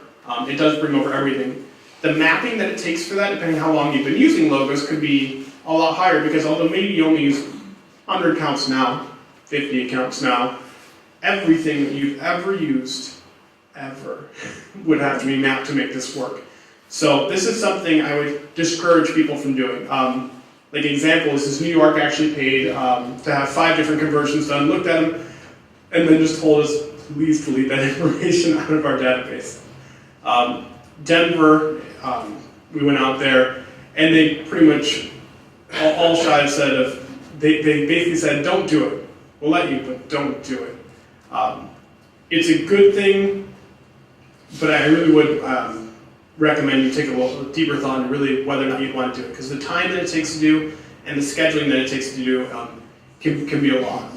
It does bring over everything. The mapping that it takes for that, depending on how long you've been using logos, could be a lot higher because although maybe you only use 100 accounts now, 50 accounts now, everything that you've ever used, ever, would have to be mapped to make this work. So this is something I would discourage people from doing. Like an example is New York actually paid to have 5 different conversions done, looked at them, and then just told us, please delete that information out of our database. Denver, we went out there, and they pretty much, all shy said they basically said, don't do it. We'll let you, but don't do it. It's a good thing, but I really would recommend you take a little deeper thought on really whether or not you'd want to do it, because the time that it takes to do and the scheduling that it takes to do can be a lot.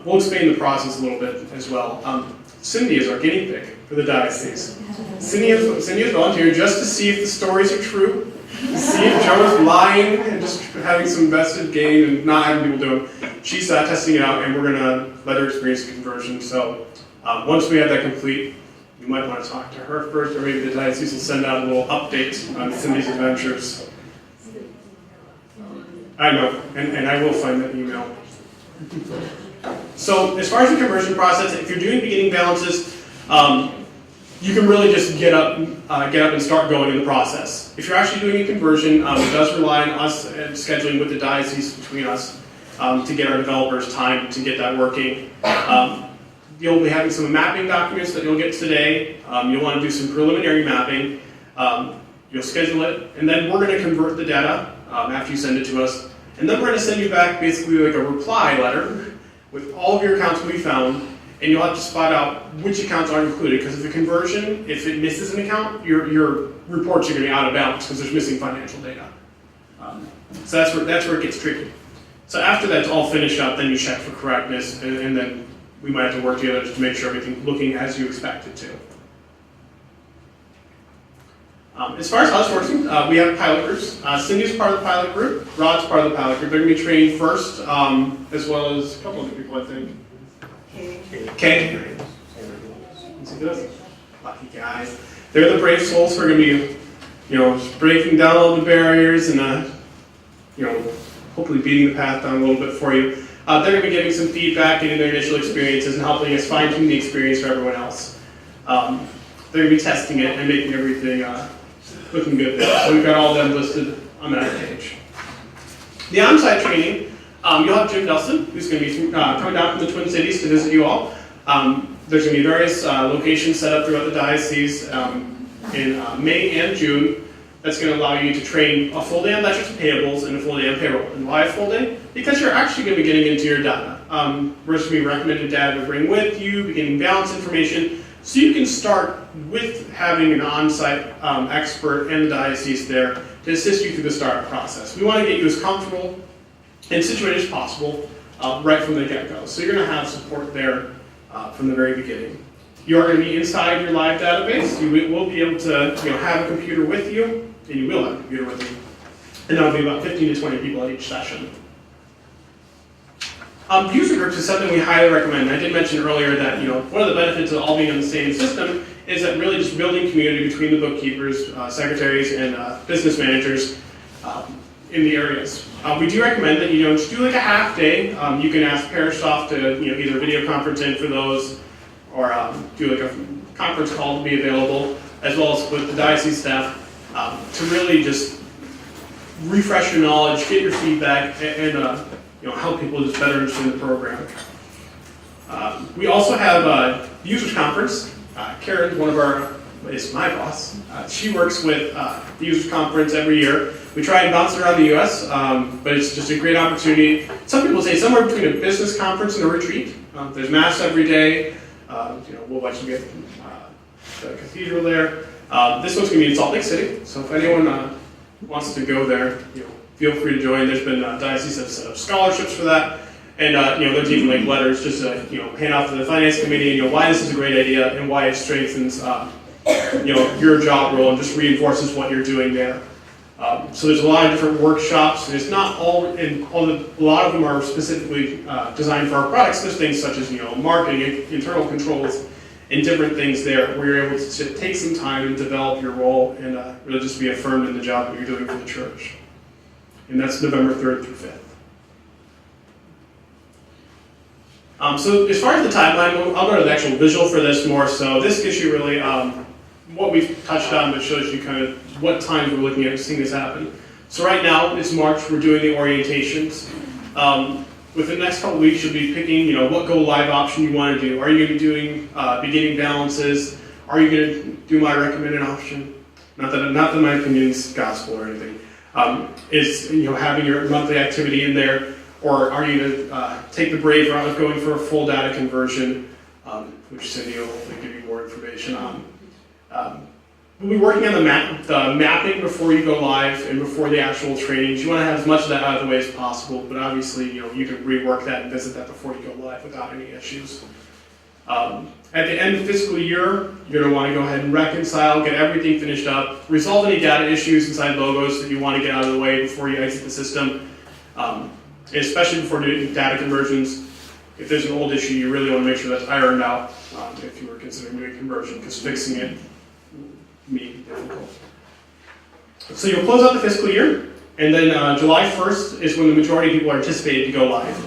We'll explain the process a little bit as well. Cindy is our guinea pig for the diocese. Cindy has volunteered just to see if the stories are true, to see if Joe is lying and just having some vested gain and not having people do them. She's testing it out, and we're going to let her experience the conversion. So once we have that complete, you might want to talk to her first, or maybe the diocese will send out a little update on Cindy's adventures. I know, and I will find that email. So as far as the conversion process, if you're doing beginning balances, you can really just get up and start going in the process. If you're actually doing a conversion, it does rely on us and scheduling with the diocese between us to get our developers time to get that working. You'll be having some mapping documents that you'll get today. You'll want to do some preliminary mapping. You'll schedule it, and then we're going to convert the data after you send it to us. And then we're going to send you back basically like a reply letter with all of your accounts we found, and you'll have to spot out which accounts are included, because if the conversion, if it misses an account, your reports are going to be out of balance because there's missing financial data. So that's where it gets tricky. So after that's all finished up, then you check for correctness, and then we might have to work together just to make sure everything's looking as you expect it to. As far as how this works, we have pilot groups. Cindy's part of the pilot group. Rod's part of the pilot group. They're going to be trained first, as well as a couple other people, I think. Okay. Lucky guys. They're the brave souls who are going to be, breaking down all the barriers and, hopefully beating the path down a little bit for you. They're going to be giving some feedback, getting their initial experiences, and helping us fine-tune the experience for everyone else. They're going to be testing it and making everything looking good there. So we've got all of them listed on that page. The on-site training, you'll have Jim Nelson, who's going to be coming down from the Twin Cities to visit you all. There's going to be various locations set up throughout the diocese in May and June. That's going to allow you to train a full day on ledgers and payables and a full day on payroll. And why a full day? Because you're actually going to be getting into your data. We're just going to be recommended data to bring with you, beginning balance information, so you can start with having an on-site expert and the diocese there to assist you through the startup process. We want to get you as comfortable and situated as possible right from the get-go. So you're going to have support there from the very beginning. You are going to be inside your live database. You will be able to have a computer with you, and you will have a computer with you. And that'll be about 15 to 20 people at each session. User groups is something we highly recommend. I did mention earlier that one of the benefits of all being on the same system is that really just building community between the bookkeepers, secretaries, and business managers in the areas. We do recommend that just do like a half day. You can ask ParishSOFT to either video conference in for those, or do like a conference call to be available, as well as with the diocese staff to really just refresh your knowledge, get your feedback, and help people just better understand the program. We also have a users conference. Karen, is my boss. She works with the users conference every year. We try and bounce around the U.S., but it's just a great opportunity. Some people say somewhere between a business conference and a retreat. There's mass every day. We'll watch you get the cathedral there. This one's going to be in Salt Lake City, so if anyone wants to go there, feel free to join. There's been dioceses that have set up scholarships for that, and there's even like letters just to hand off to the finance committee and why this is a great idea and why it strengthens your job role and just reinforces what you're doing there. So there's a lot of different workshops, and it's not all, and a lot of them are specifically designed for our products. There's things such as marketing, internal controls, and different things there where you're able to take some time and develop your role and really just be affirmed in the job that you're doing for the church. And that's November 3rd through 5th. So as far as the timeline, I'll go to the actual visual for this more. So this gives you really what we've touched on, but shows you kind of what times we're looking at seeing this happen. So right now, it's March, we're doing the orientations. Within the next couple of weeks, you'll be picking what go live option you want to do. Are you going to be doing beginning balances? Are you going to do my recommended option? Not that my opinion is gospel or anything. Is having your monthly activity in there, or are you going to take the brave route of going for a full data conversion, which Cindy will hopefully give you more information on. We'll be working on the mapping before you go live and before the actual trainings. You want to have as much of that out of the way as possible, but obviously you can rework that and visit that before you go live without any issues. At the end of the fiscal year, you're going to want to go ahead and reconcile, get everything finished up, resolve any data issues inside logos that you want to get out of the way before you exit the system, especially before doing data conversions. If there's an old issue, you really want to make sure that's ironed out if you were considering doing a conversion, because fixing it may be difficult. So you'll close out the fiscal year, and then July 1st is when the majority of people are anticipated to go live.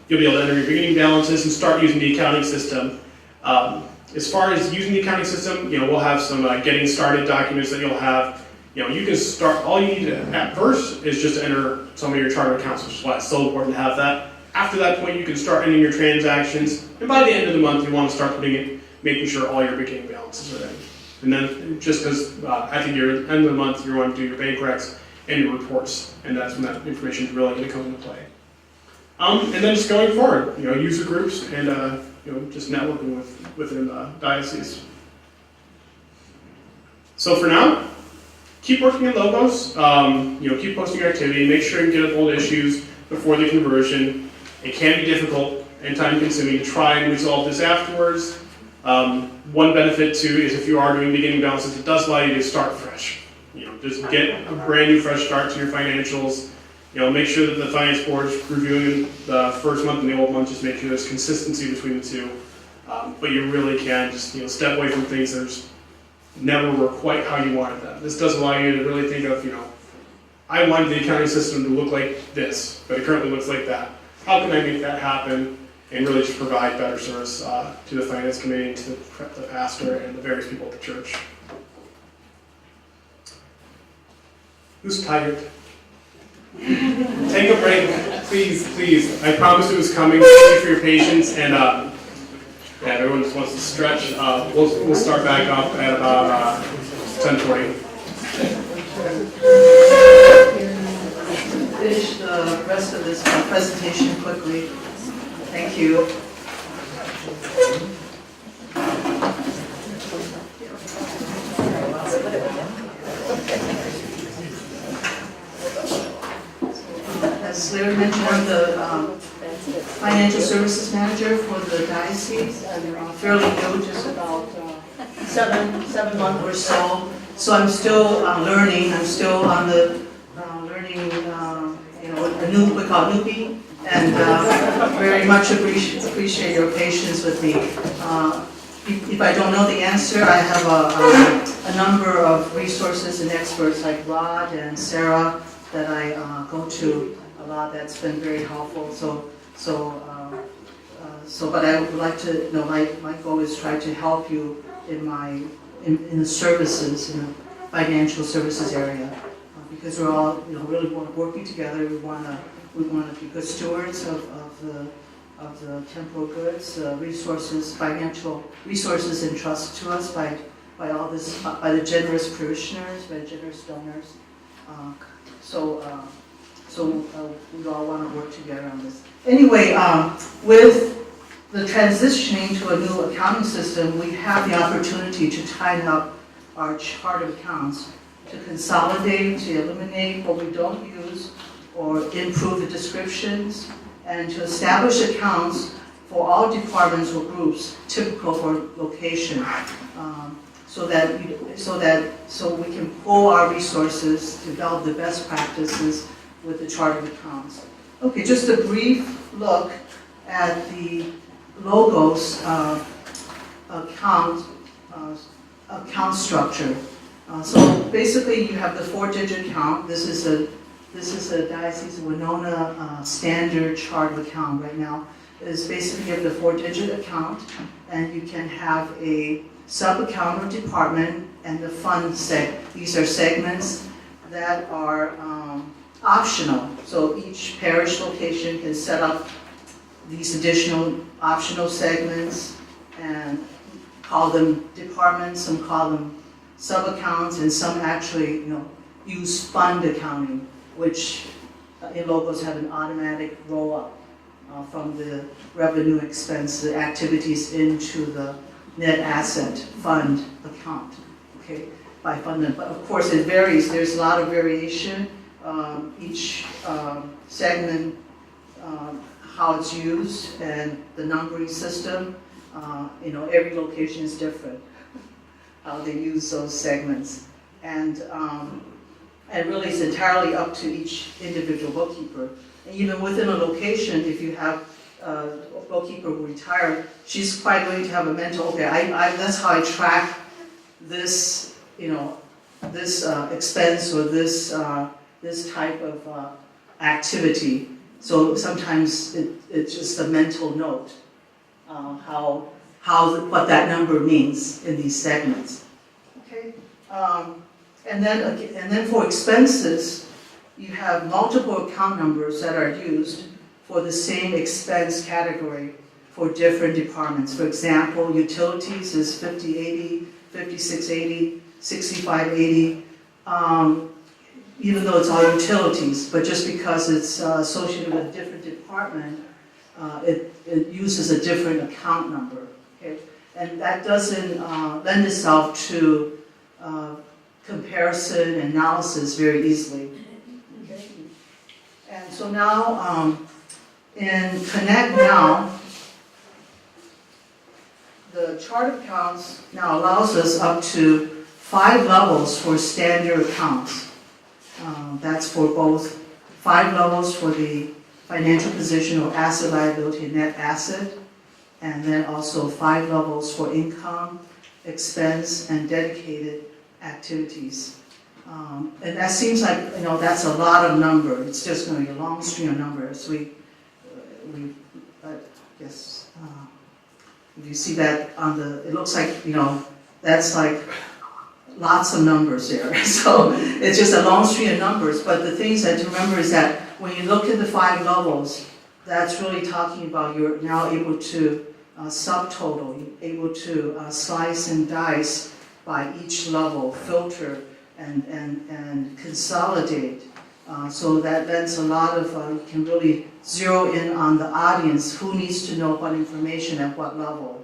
You'll be able to enter your beginning balances and start using the accounting system. As far as using the accounting system, we'll have some getting started documents that you'll have. You can start, all you need to, at first, is just to enter some of your charter accounts, which is why it's so important to have that. After that point, you can start entering your transactions, and by the end of the month, you want to start making sure all your beginning balances are in. And then, just because at the end of the month, you want to do your bank recs and your reports, and that's when that information is really going to come into play. And then just going forward, user groups and just networking within the diocese. So for now, keep working on logos. Keep posting your activity. Make sure you get up old issues before the conversion. It can be difficult and time-consuming to try and resolve this afterwards. One benefit too is if you are doing beginning balances, it does allow you to start fresh. Just get a brand new fresh start to your financials. Make sure that the finance board is reviewing the first month and the old month. Just make sure there's consistency between the two. But you really can just step away from things that just never were quite how you wanted them. This does allow you to really think of I wanted the accounting system to look like this, but it currently looks like that. How can I make that happen and really just provide better service to the finance committee, to the pastor, and the various people at the church? Who's tired? Take a break, please. I promised it was coming. Thank you for your patience, and everyone just wants to stretch. We'll start back up at about 10:40. Finish the rest of this presentation quickly. Thank you. As Larry mentioned, I'm the financial services manager for the diocese. I'm fairly new, just about 7 months or so. So I'm still learning. I'm still on the learning, a new, we call it newbie, and very much appreciate your patience with me. If I don't know the answer, I have a number of resources and experts like Rod and Sarah that I go to a lot. That's been very helpful. But I would like to, my goal is try to help you in the services, in the financial services area, because we're all, really working together. We want to be good stewards of the temporal goods, resources, financial resources entrusted to us by the generous parishioners, by the generous donors. We all want to work together on this. Anyway, with the transitioning to a new accounting system, we have the opportunity to tighten up our chart of accounts, to consolidate, to eliminate what we don't use, or improve the descriptions, and to establish accounts for all departments or groups typical for location, so we can pull our resources, develop the best practices with the chart of accounts. Okay, just a brief look at the logos account structure. So basically, you have the 4-digit count. This is a Diocese of Winona standard chart of account right now. It's basically the 4-digit account, and you can have a sub-account or department and the fund These are segments that are optional. So each parish location can set up these additional optional segments and call them departments, some call them sub-accounts, and some actually, use fund accounting, which in logos have an automatic roll-up from the revenue expense, the activities into the net asset fund account, okay, by fund. But of course it varies. There's a lot of variation. Each segment, how it's used, and the numbering system. Every location is different. How they use those segments, and really it's entirely up to each individual bookkeeper. And even within a location, if you have a bookkeeper who retired, she's quite going to have a mental. Okay, that's how I track this, this expense or this type of activity. So sometimes it's just a mental note, what that number means in these segments. Okay, and then for expenses, you have multiple account numbers that are used for the same expense category for different departments. For example, utilities is 5080, 5680, 6580. even though it's all utilities, but just because it's associated with a different department, it uses a different account number, okay? And that doesn't lend itself to comparison and analysis very easily. Okay? And so now, in ConnectNow, the chart of accounts now allows us up to 5 levels for standard accounts. That's for both 5 levels for the financial position or asset liability and net asset, and then also 5 levels for income, expense, and dedicated activities. And that seems like, that's a lot of number. It's just going to be a long string of numbers. I guess, if you see that it looks like, that's like lots of numbers there. So it's just a long string of numbers. But the things that to remember is that when you look at the 5 levels, that's really talking about you're now able to subtotal, you're able to slice and dice by each level, filter and consolidate. So that lends a lot of, you can really zero in on the audience, who needs to know what information at what level.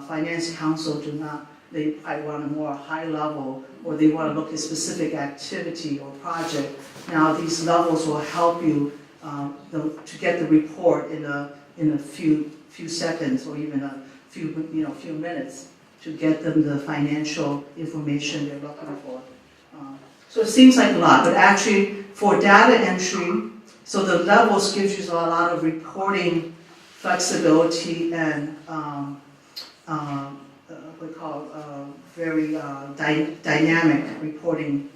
Finance counsel do not, they probably want a more high level, or they want to look at specific activity or project. Now these levels will help you to get the report in a few seconds, or even a few minutes, to get them the financial information they're looking for. So it seems like a lot, but actually for data entry, so the levels gives you a lot of reporting flexibility and what we call very dynamic reporting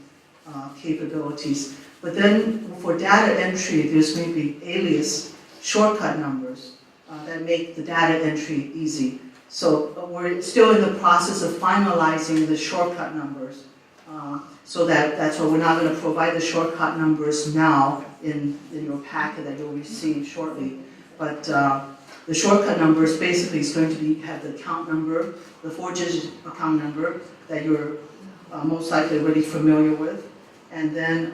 capabilities. But then for data entry, there's going to be alias shortcut numbers that make the data entry easy. So we're still in the process of finalizing the shortcut numbers. So that's why we're not going to provide the shortcut numbers now in your packet that you'll receive shortly. But the shortcut numbers basically is going to have the account number, the 4-digit account number that you're most likely already familiar with, and then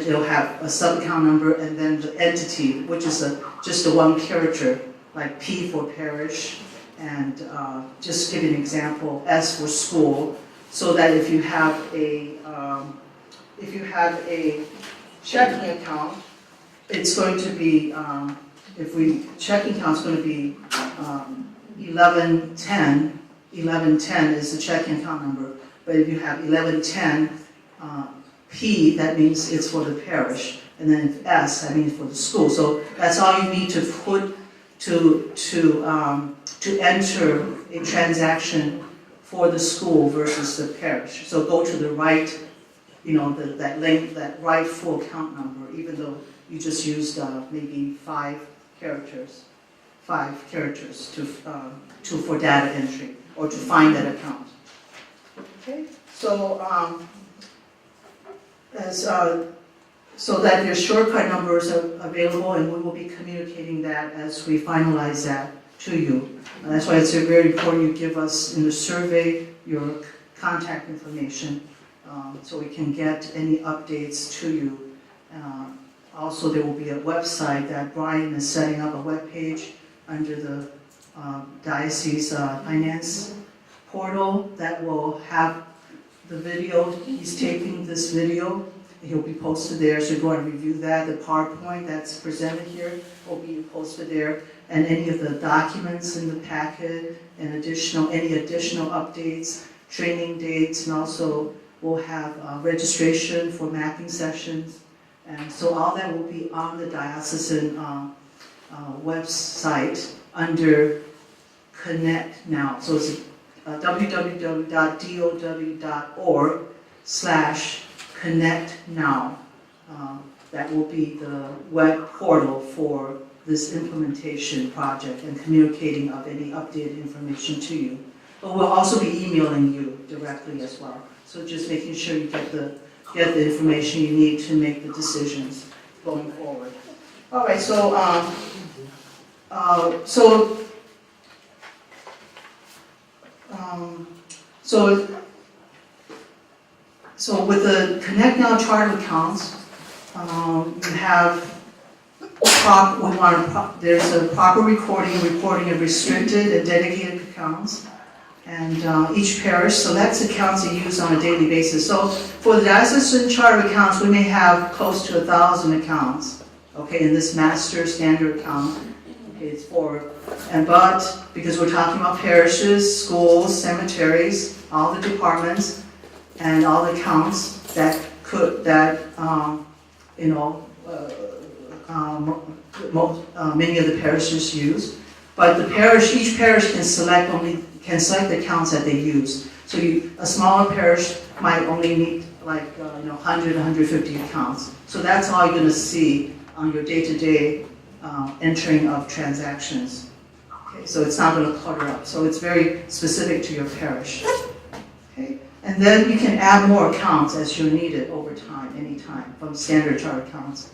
you'll have a sub-account number, and then the entity, which is just a 1 character, like P for parish, and just give you an example, S for school, so that if you have a checking account, it's going to be checking account is going to be 1110. 1110 is the checking account number. But if you have 1110 P, that means it's for the parish, and then if S, that means for the school. So that's all you need to put to enter a transaction for the school versus the parish. So go to the right, that right full account number, even though you just used maybe 5 characters for data entry or to find that account. Okay, so so that your shortcut numbers are available, and we will be communicating that as we finalize that to you. And that's why it's very important you give us in the survey your contact information so we can get any updates to you. Also, there will be a website that Brian is setting up, a web page under the diocese finance portal that will have the video. He's taping this video. He'll be posted there, so go and review that. The PowerPoint that's presented here will be posted there, and any of the documents in the packet and any additional updates, training dates, and also we'll have registration for mapping sessions. And so all that will be on the diocesan website under ConnectNow. So it's www.dow.org/ConnectNow. That will be the web portal for this implementation project and communicating of any updated information to you. But we'll also be emailing you directly as well. So just making sure you get the information you need to make the decisions going forward. All right, so So with the ConnectNow chart of accounts, you have there's a proper reporting of restricted and dedicated accounts. And each parish selects accounts they use on a daily basis. So for the diocesan chart of accounts, we may have close to 1,000 accounts, okay, in this master standard account. Okay, it's but because we're talking about parishes, schools, cemeteries, all the departments, and all the accounts that many of the parishes use. But each parish can select the accounts that they use. So a smaller parish might only need 100, 150 accounts. So that's all you're going to see on your day-to-day entering of transactions. Okay, so it's not going to clutter up. So it's very specific to your parish. Okay, and then you can add more accounts as you need it over time, anytime, from standard chart accounts.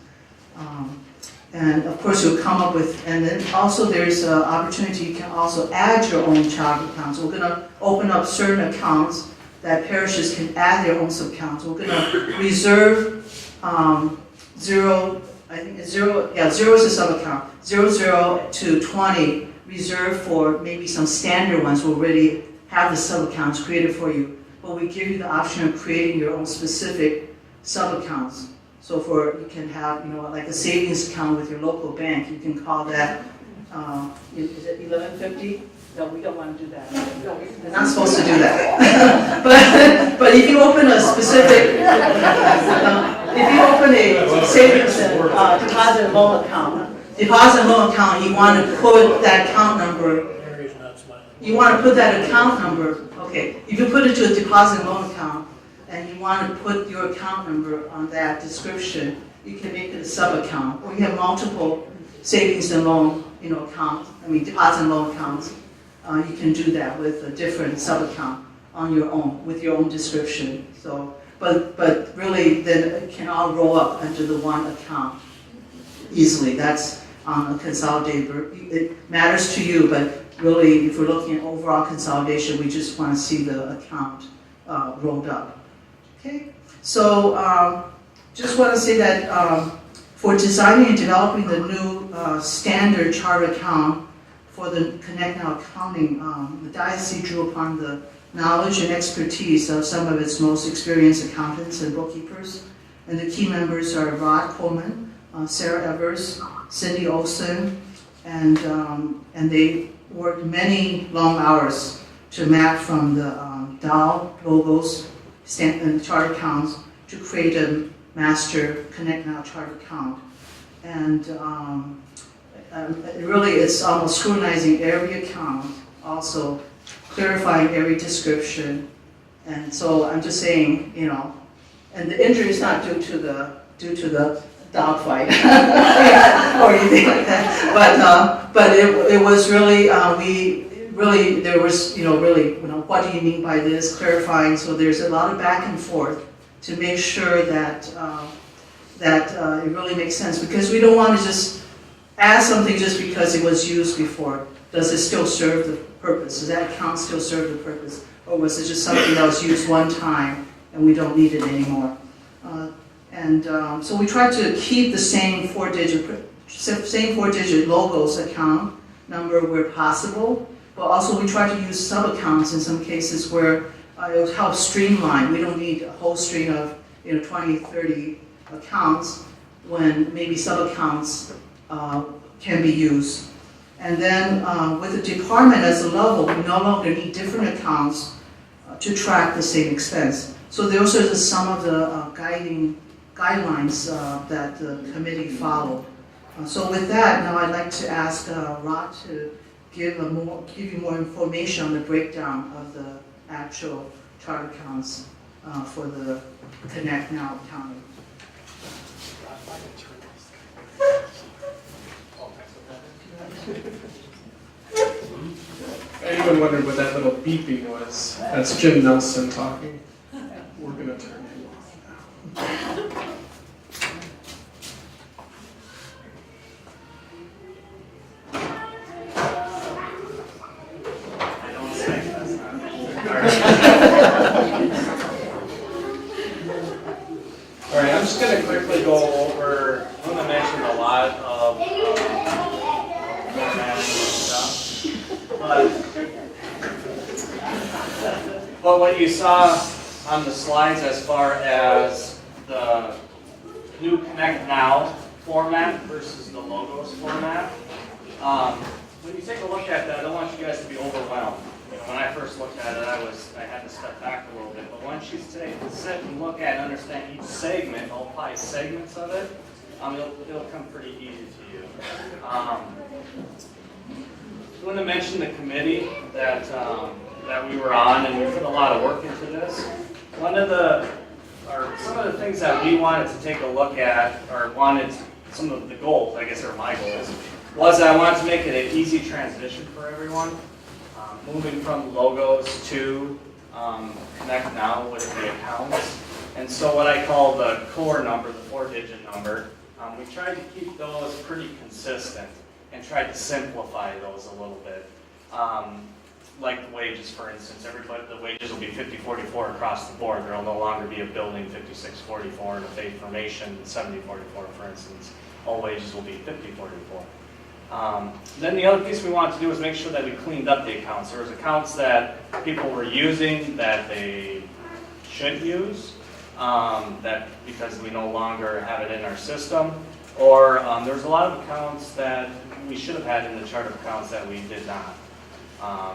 And of course you'll come up with, and then also there's an opportunity, you can also add your own child accounts. We're going to open up certain accounts that parishes can add their own sub-accounts. We're going to reserve zero is a sub-account, 00 to 20 reserved for maybe some standard ones. We'll already have the sub-accounts created for you. But we give you the option of creating your own specific sub-accounts. So you can have, like a savings account with your local bank, you can call that, is it 1150? No, we don't want to do that. No, we're not supposed to do that. but if you open a specific, if you open a savings and deposit and loan account, you want to put that account number. You want to put that account number. Okay, if you put it to a deposit and loan account, and you want to put your account number on that description, you can make it a sub-account. Or you have multiple savings and loan, deposit and loan accounts. You can do that with a different sub-account on your own, with your own description. So, but really, then it can all roll up under the one account easily. That's on a consolidated. It matters to you, but really, if we're looking at overall consolidation, we just want to see the account rolled up. Okay, so just want to say that for designing and developing the new standard chart account for the ConnectNow accounting, the diocese drew upon the knowledge and expertise of some of its most experienced accountants and bookkeepers. And the key members are Rod Coleman, Sarah Evers, Cindy Olson, and they worked many long hours to map from the DAO logos and chart accounts to create a master ConnectNow chart account. And really it's almost scrutinizing every account, also clarifying every description. And so I'm just saying, and the injury is not due to the dogfight or anything like that. But it was really, there was, what do you mean by this, clarifying. So there's a lot of back and forth to make sure that it really makes sense, because we don't want to just add something just because it was used before. Does it still serve the purpose? Does that account still serve the purpose? Or was it just something that was used one time and we don't need it anymore? So we try to keep the same four-digit logos account number where possible, but also we try to use sub-accounts in some cases where it helps streamline. We don't need a whole string of 20, 30 accounts when maybe sub-accounts can be used. And then with the department as a level, we no longer need different accounts to track the same expense. So those are some of the guidelines that the committee followed. So with that, now I'd like to ask Rod to give you more information on the breakdown of the actual chart accounts for the ConnectNow accounting. Anyone wondered what that little beeping was? That's Jim Nelson talking. We're going to turn him off now. But what you saw on the slides as far as the new ConnectNow format versus the logos format, when you take a look at that, I don't want you guys to be overwhelmed. You know, when I first looked at it, I had to step back a little bit. But once you sit and look at and understand each segment, all 5 segments of it, it'll come pretty easy to you. I want to mention the committee that we were on, and we put a lot of work into this. Some of the things that we wanted to take a look at, or wanted some of the goals, I guess are my goals, was I wanted to make it an easy transition for everyone, moving from logos to ConnectNow with the accounts. And so what I call the core number, the 4-digit number, we tried to keep those pretty consistent and tried to simplify those a little bit. Like the wages, for instance, the wages will be 5044 across the board. There will no longer be a building 5644 and a faith formation 7044, for instance. All wages will be 5044. Then the other piece we wanted to do was make sure that we cleaned up the accounts. There was accounts that people were using that they shouldn't use, that because we no longer have it in our system, or there was a lot of accounts that we should have had in the chart of accounts that we did not.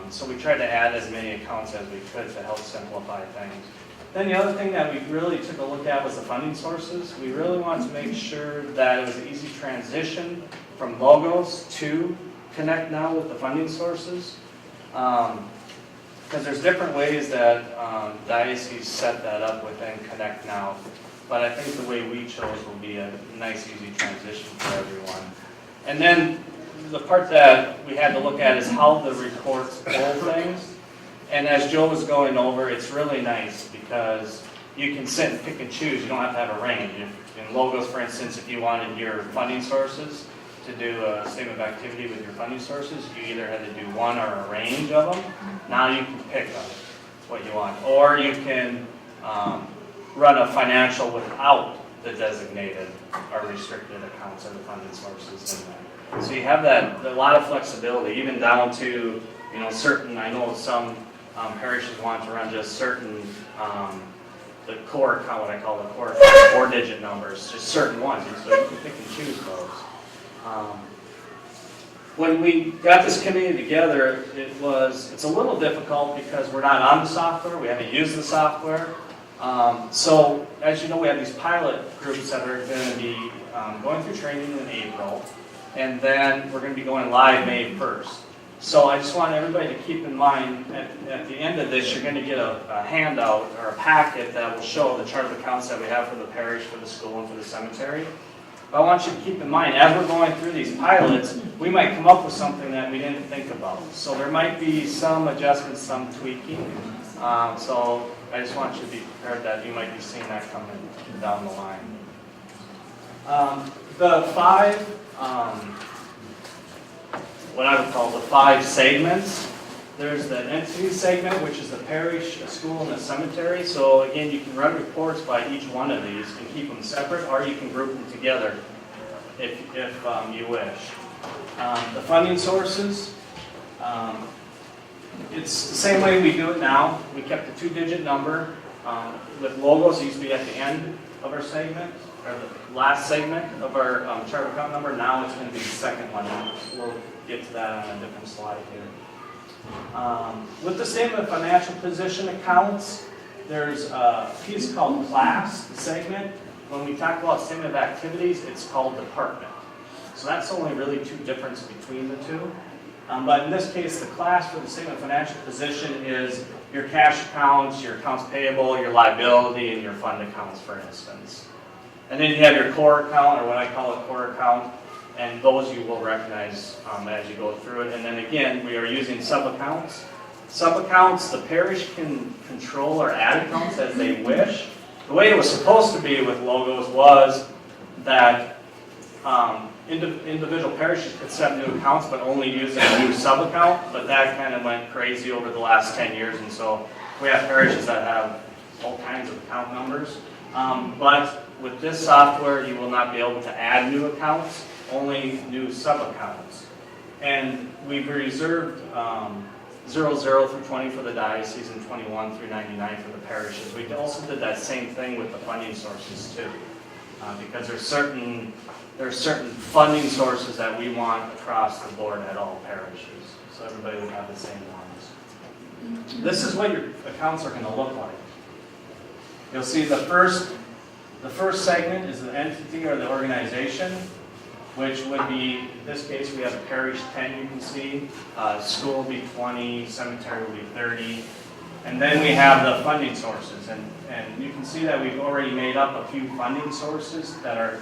So we tried to add as many accounts as we could to help simplify things. Then the other thing that we really took a look at was the funding sources. We really wanted to make sure that it was an easy transition from logos to ConnectNow with the funding sources. Because there's different ways that dioceses set that up within ConnectNow. But I think the way we chose will be a nice, easy transition for everyone. And then the part that we had to look at is how the reports pull things. And as Joe was going over, it's really nice because you can sit and pick and choose. You don't have to have a range. In logos, for instance, if you wanted your funding sources to do a statement of activity with your funding sources, you either had to do one or a range of them. Now you can pick them. It's what you want. Or you can run a financial without the designated or restricted accounts or the funding sources in there. So you have that, a lot of flexibility, even down to, certain, I know some parishes want to run just certain, the core account, what I call the core 4-digit numbers, just certain ones, and so you can pick and choose those. When we got this committee together, it's a little difficult because we're not on the software, we haven't used the software. So, as you know, we have these pilot groups that are going to be going through training in April, and then we're going to be going live May 1st. So I just want everybody to keep in mind, at the end of this, you're going to get a handout or a packet that will show the chart of accounts that we have for the parish, for the school, and for the cemetery. But I want you to keep in mind, as we're going through these pilots, we might come up with something that we didn't think about. So there might be some adjustments, some tweaking. So I just want you to be prepared that you might be seeing that coming down the line. The 5, what I would call the 5 segments. There's the entity segment, which is the parish, the school, and the cemetery. So again, you can run reports by each one of these and keep them separate, or you can group them together if you wish. The funding sources, it's the same way we do it now. We kept the 2-digit number. With logos, it used to be at the end of our segment, or the last segment of our chart account number. Now it's going to be the second one. We'll get to that on a different slide here. With the statement of financial position accounts, there's a piece called class segment. When we talk about statement of activities, it's called department. So that's only really 2 differences between the 2. But in this case, the class for the statement of financial position is your cash accounts, your accounts payable, your liability, and your fund accounts, for instance. And then you have your core account, or what I call a core account, and those you will recognize as you go through it. And then again, we are using sub-accounts. Sub-accounts, the parish can control or add accounts as they wish. The way it was supposed to be with logos was that individual parishes could set new accounts, but only use a new sub-account. But that kind of went crazy over the last 10 years, and so we have parishes that have all kinds of account numbers. But with this software, you will not be able to add new accounts, only new sub-accounts. And we've reserved 00 through 20 for the diocese and 21 through 99 for the parishes. We also did that same thing with the funding sources too, because there's certain funding sources that we want across the board at all parishes, so everybody would have the same ones. This is what your accounts are going to look like. You'll see the first segment is the entity or the organization, which would be, in this case, we have a parish 10, you can see. School will be 20, cemetery will be 30. And then we have the funding sources. And you can see that we've already made up a few funding sources that are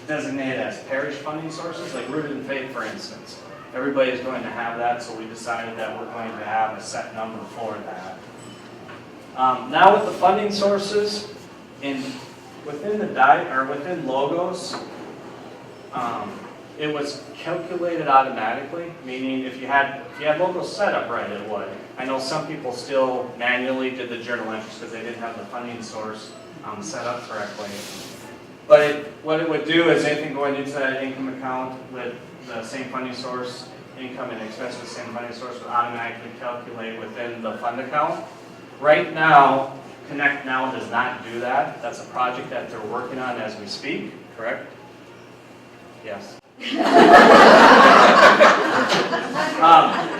designated as parish funding sources, like Rooted in Faith, for instance. Everybody is going to have that, so we decided that we're going to have a set number for that. Now with the funding sources, within logos, it was calculated automatically, meaning if you had logos set up right, it would. I know some people still manually did the journal entries because they didn't have the funding source set up correctly. But what it would do is anything going into that income account with the same funding source, income and expense with the same funding source, would automatically calculate within the fund account. Right now, ConnectNow does not do that. That's a project that they're working on as we speak, correct? Yes.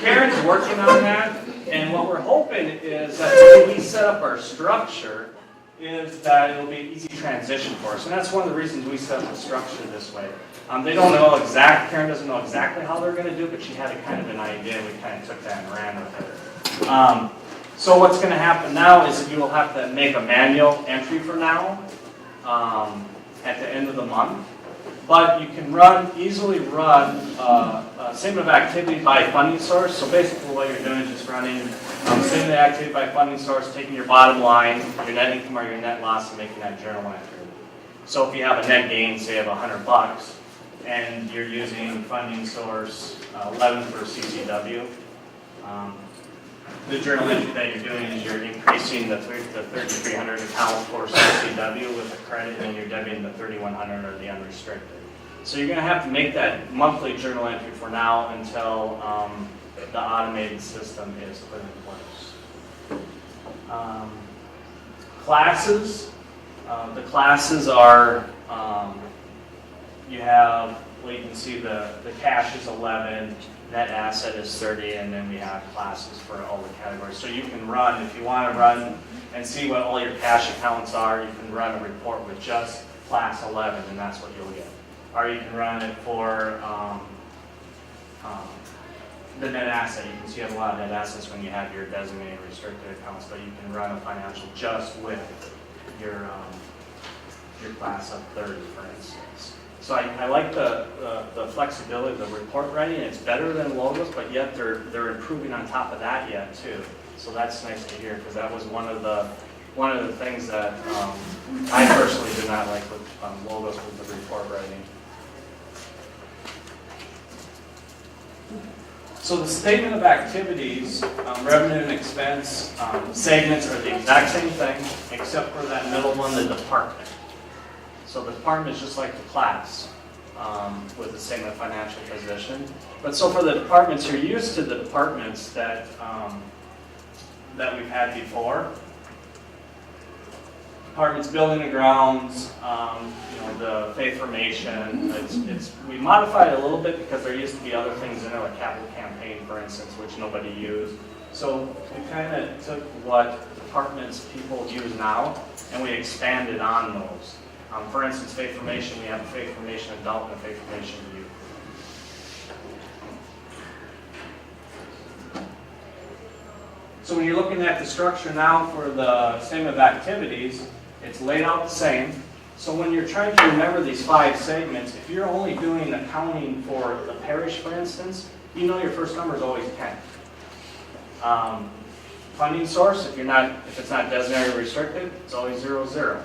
Karen's working on that, and what we're hoping is that the way we set up our structure is that it'll be an easy transition for us, and that's one of the reasons we set up the structure this way. They don't know Karen doesn't know exactly how they're going to do it, but she had a kind of an idea, and we kind of took that and ran with it. So what's going to happen now is that you will have to make a manual entry for now at the end of the month. But you can easily run a statement of activity by funding source. So basically what you're doing is just running statement of activity by funding source, taking your bottom line, your net income or your net loss, and making that journal entry. So if you have a net gain, say of $100, and you're using funding source 11 for CCW, the journal entry that you're doing is you're increasing the 3,300 account for CCW with a credit, and you're debiting the 3,100 or the unrestricted. So you're going to have to make that monthly journal entry for now until the automated system is put in place. Classes. The classes are, you can see the cash is 11, net asset is 30, and then we have classes for all the categories. So you can run, if you want to run and see what all your cash accounts are, you can run a report with just class 11, and that's what you'll get. Or you can run it for the net asset. You can see you have a lot of net assets when you have your designated restricted accounts, but you can run a financial just with your class of 30, for instance. So I like the flexibility of the report writing. It's better than logos, but yet they're improving on top of that yet too. So that's nice to hear, because that was one of the things that I personally did not like with logos with the report writing. So the statement of activities, revenue and expense segments are the exact same thing, except for that middle one, the department. So the department is just like the class with the same financial position. But so for the departments, you're used to the departments that we've had before. Departments, building and grounds, the faith formation. We modified it a little bit because there used to be other things in there, like capital campaign, for instance, which nobody used. So we kind of took what departments people use now, and we expanded on those. For instance, faith formation, we have a faith formation adult and a faith formation youth. So when you're looking at the structure now for the statement of activities, it's laid out the same. So when you're trying to remember these 5 segments, if you're only doing accounting for the parish, for instance, you know your first number is always 10. Funding source, if it's not designated or restricted, it's always 00.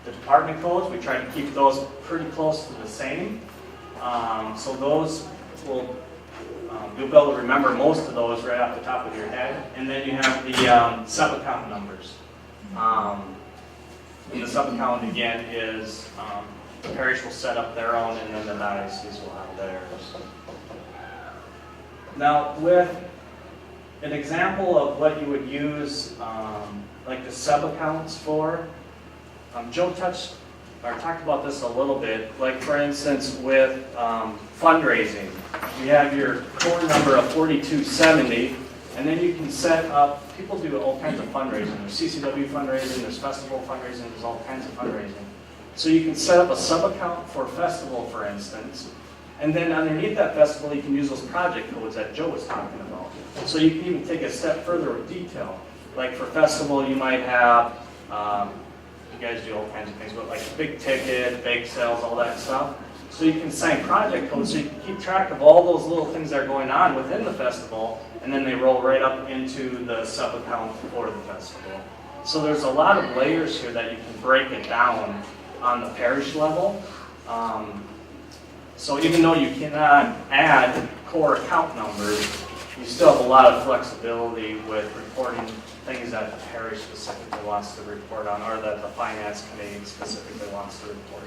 The department codes, we try to keep those pretty close to the same. So those will, you'll be able to remember most of those right off the top of your head. And then you have the sub-account numbers. And the sub-account again is, the parish will set up their own, and then the diocese will have theirs. Now, with an example of what you would use like the sub-accounts for, Joe talked about this a little bit. Like for instance, with fundraising, you have your core number of 4270, and then you can set up, people do all kinds of fundraising. There's CCW fundraising, there's festival fundraising, there's all kinds of fundraising. So you can set up a sub-account for festival, for instance, and then underneath that festival, you can use those project codes that Joe was talking about. So you can even take a step further with detail. Like for festival, you might have, you guys do all kinds of things, but like big ticket, bake sales, all that stuff. So you can assign project codes so you can keep track of all those little things that are going on within the festival, and then they roll right up into the sub-account for the festival. So there's a lot of layers here that you can break it down on the parish level. So even though you cannot add core account numbers, you still have a lot of flexibility with reporting things that the parish specifically wants to report on, or that the finance committee specifically wants to report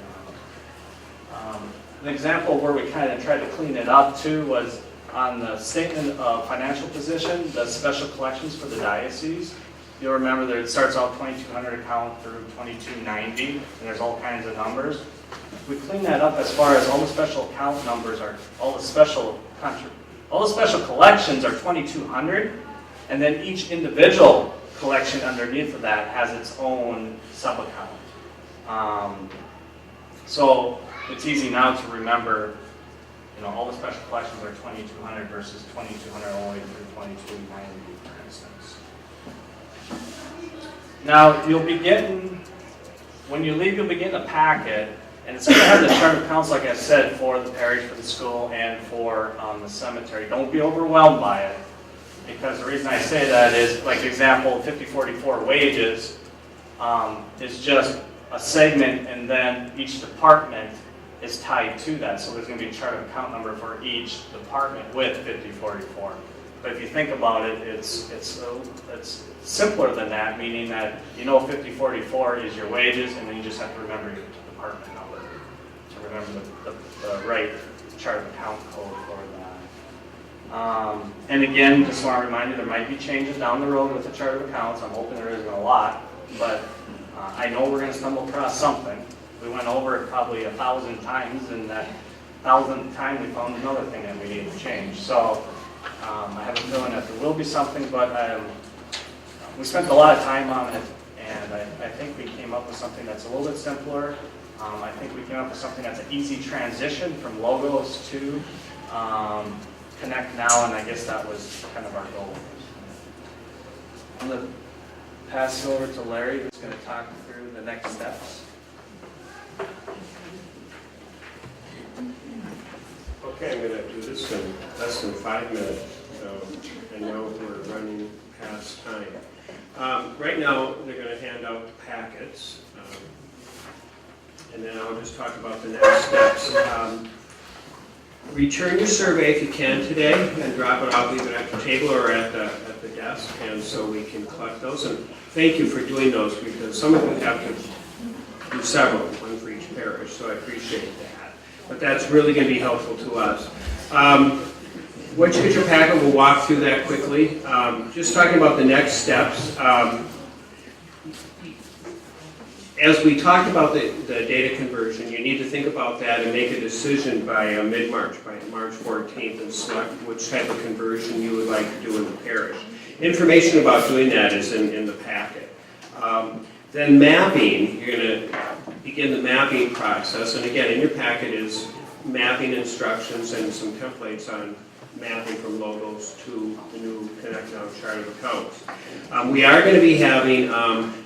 on. An example where we kind of tried to clean it up too was on the statement of financial position, the special collections for the diocese. You'll remember that it starts out 2200 account through 2290, and there's all kinds of numbers. We clean that up as far as all the special account numbers are, all the special collections are 2200, and then each individual collection underneath of that has its own sub-account. So it's easy now to remember, you know, all the special collections are 2200 versus 2200 all the way through 2290, for instance. Now, you'll be getting, when you leave, you'll be getting a packet, and it's going to have the chart of accounts, like I said, for the parish, for the school, and for the cemetery. Don't be overwhelmed by it, because the reason I say that is, like example, 5044 wages is just a segment, and then each department is tied to that. So there's going to be a chart of account number for each department with 5044. But if you think about it, it's simpler than that, meaning that you know 5044 is your wages, and then you just have to remember your department number to remember the right chart of account code for that. And again, just want to remind you, there might be changes down the road with the chart of accounts. I'm hoping there isn't a lot, but I know we're going to stumble across something. We went over it probably 1,000 times, and that 1,000th time we found another thing that we need to change. So I have a feeling that there will be something, but we spent a lot of time on it, and I think we came up with something that's a little bit simpler. I think we came up with something that's an easy transition from logos to ConnectNow, and I guess that was kind of our goal. I'm going to pass it over to Larry, who's going to talk through the next steps. Okay, I'm going to do this in less than 5 minutes. I know we're running past time. Right now, they're going to hand out packets, and then I'll just talk about the next steps. Return your survey if you can today, and drop it out either at the table or at the desk, and so we can collect those. And thank you for doing those, because some of you have to do several, one for each parish, so I appreciate that. But that's really going to be helpful to us. Once you get your packet, we'll walk through that quickly. Just talking about the next steps. As we talked about the data conversion, you need to think about that and make a decision by mid-March, by March 14th, and select which type of conversion you would like to do in the parish. Information about doing that is in the packet. Then mapping, you're going to begin the mapping process, and again, in your packet is mapping instructions and some templates on mapping from logos to the new ConnectNow chart of accounts. We are going to be having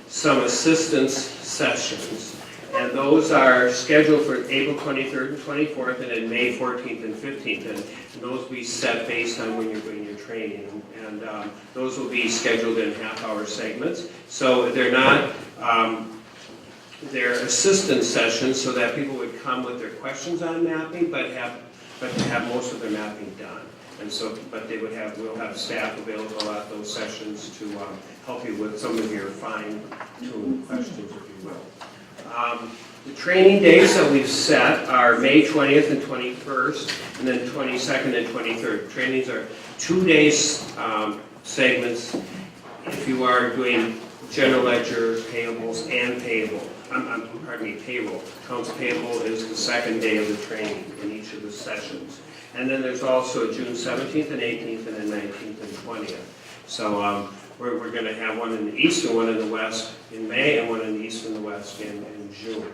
some assistance sessions, and those are scheduled for April 23rd and 24th, and then May 14th and 15th, and those we set based on when you're doing your training, and those will be scheduled in half-hour segments. So they're not, they're assistance sessions so that people would come with their questions on mapping, but to have most of their mapping done. And so, but we'll have staff available at those sessions to help you with some of your fine-tuned questions, if you will. The training dates that we've set are May 20th and 21st, and then 22nd and 23rd. Trainings are 2 days segments if you are doing general ledger, payables, and payable. Pardon me, payroll. Accounts payable is the second day of the training in each of the sessions. And then there's also June 17th and 18th, and then 19th and 20th. So we're going to have one in the east and one in the west in May, and one in the east and the west in June.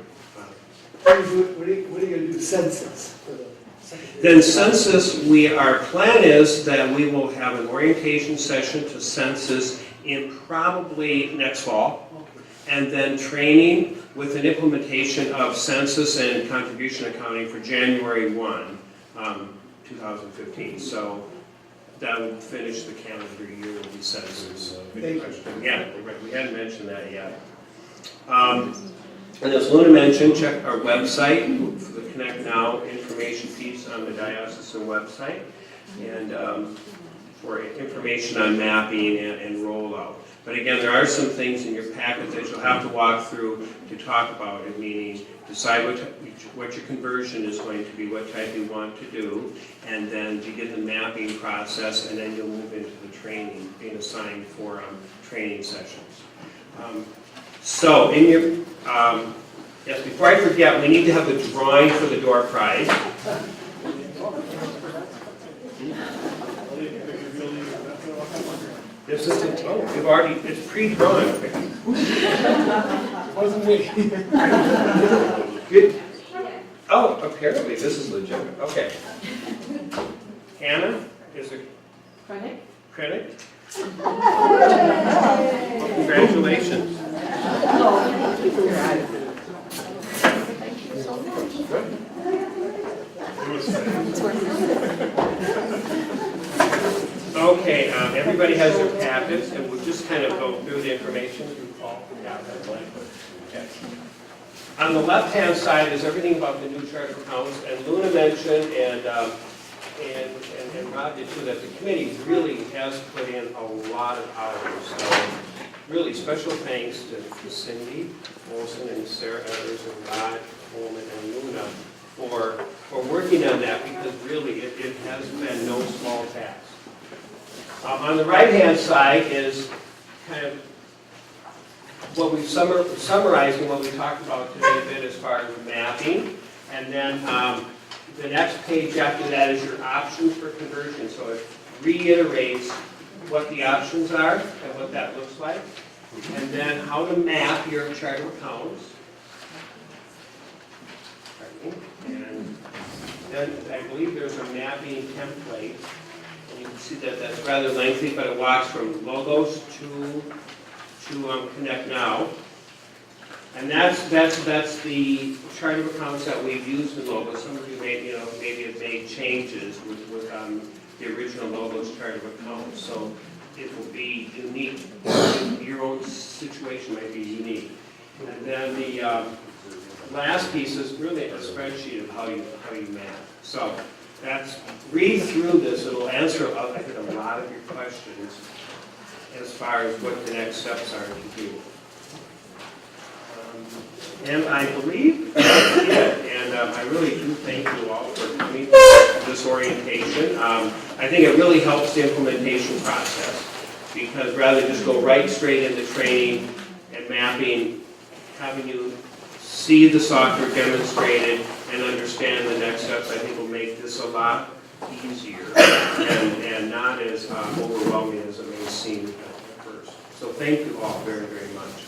What are you going to do census for the second? Then census, our plan is that we will have an orientation session to census in probably next fall, and then training with an implementation of census and contribution accounting for January 1, 2015. So that will finish the calendar year with the census. Yeah, we hadn't mentioned that yet. And as Luna mentioned, check our website for the ConnectNow information piece on the diocesan website, and for information on mapping and rollout. But again, there are some things in your packet that you'll have to walk through to talk about it, meaning decide what your conversion is going to be, what type you want to do, and then begin the mapping process, and then you'll move into the training, being assigned for training sessions. So in your, yes, before I forget, we need to have the drawing for the door prize. This is, we've already, it's pre-drawn. Wasn't me. Good. Oh, apparently this is legitimate. Okay. Hannah is a critic. Congratulations. Okay, everybody has their packets, and we'll just kind of go through the information. Okay. On the left-hand side is everything about the new chart of accounts, and Luna mentioned, and Rob did too, that the committee really has put in a lot of hours. So really special thanks to Cindy Olson and Sarah Evers and Rod Coleman and Luna for working on that, because really it has been no small task. On the right-hand side is kind of what we've summarized and what we talked about today a bit as far as mapping. And then the next page after that is your options for conversion. So it reiterates what the options are and what that looks like. And then how to map your chart of accounts. And then I believe there's a mapping template. And you can see that that's rather lengthy, but it walks from logos to ConnectNow. And that's the chart of accounts that we've used in logos. Some of you maybe have made changes with the original logos chart of accounts. So it will be unique. Your own situation might be unique. And then the last piece is really a spreadsheet of how you map. So read through this. It'll answer I think a lot of your questions as far as what the next steps are to do. And I believe that's it. And I really do thank you all for coming to this orientation. I think it really helps the implementation process, because rather than just go right straight into training and mapping, having you see the software demonstrated and understand the next steps, I think will make this a lot easier and not as overwhelming as it may seem at first. So thank you all very, very much.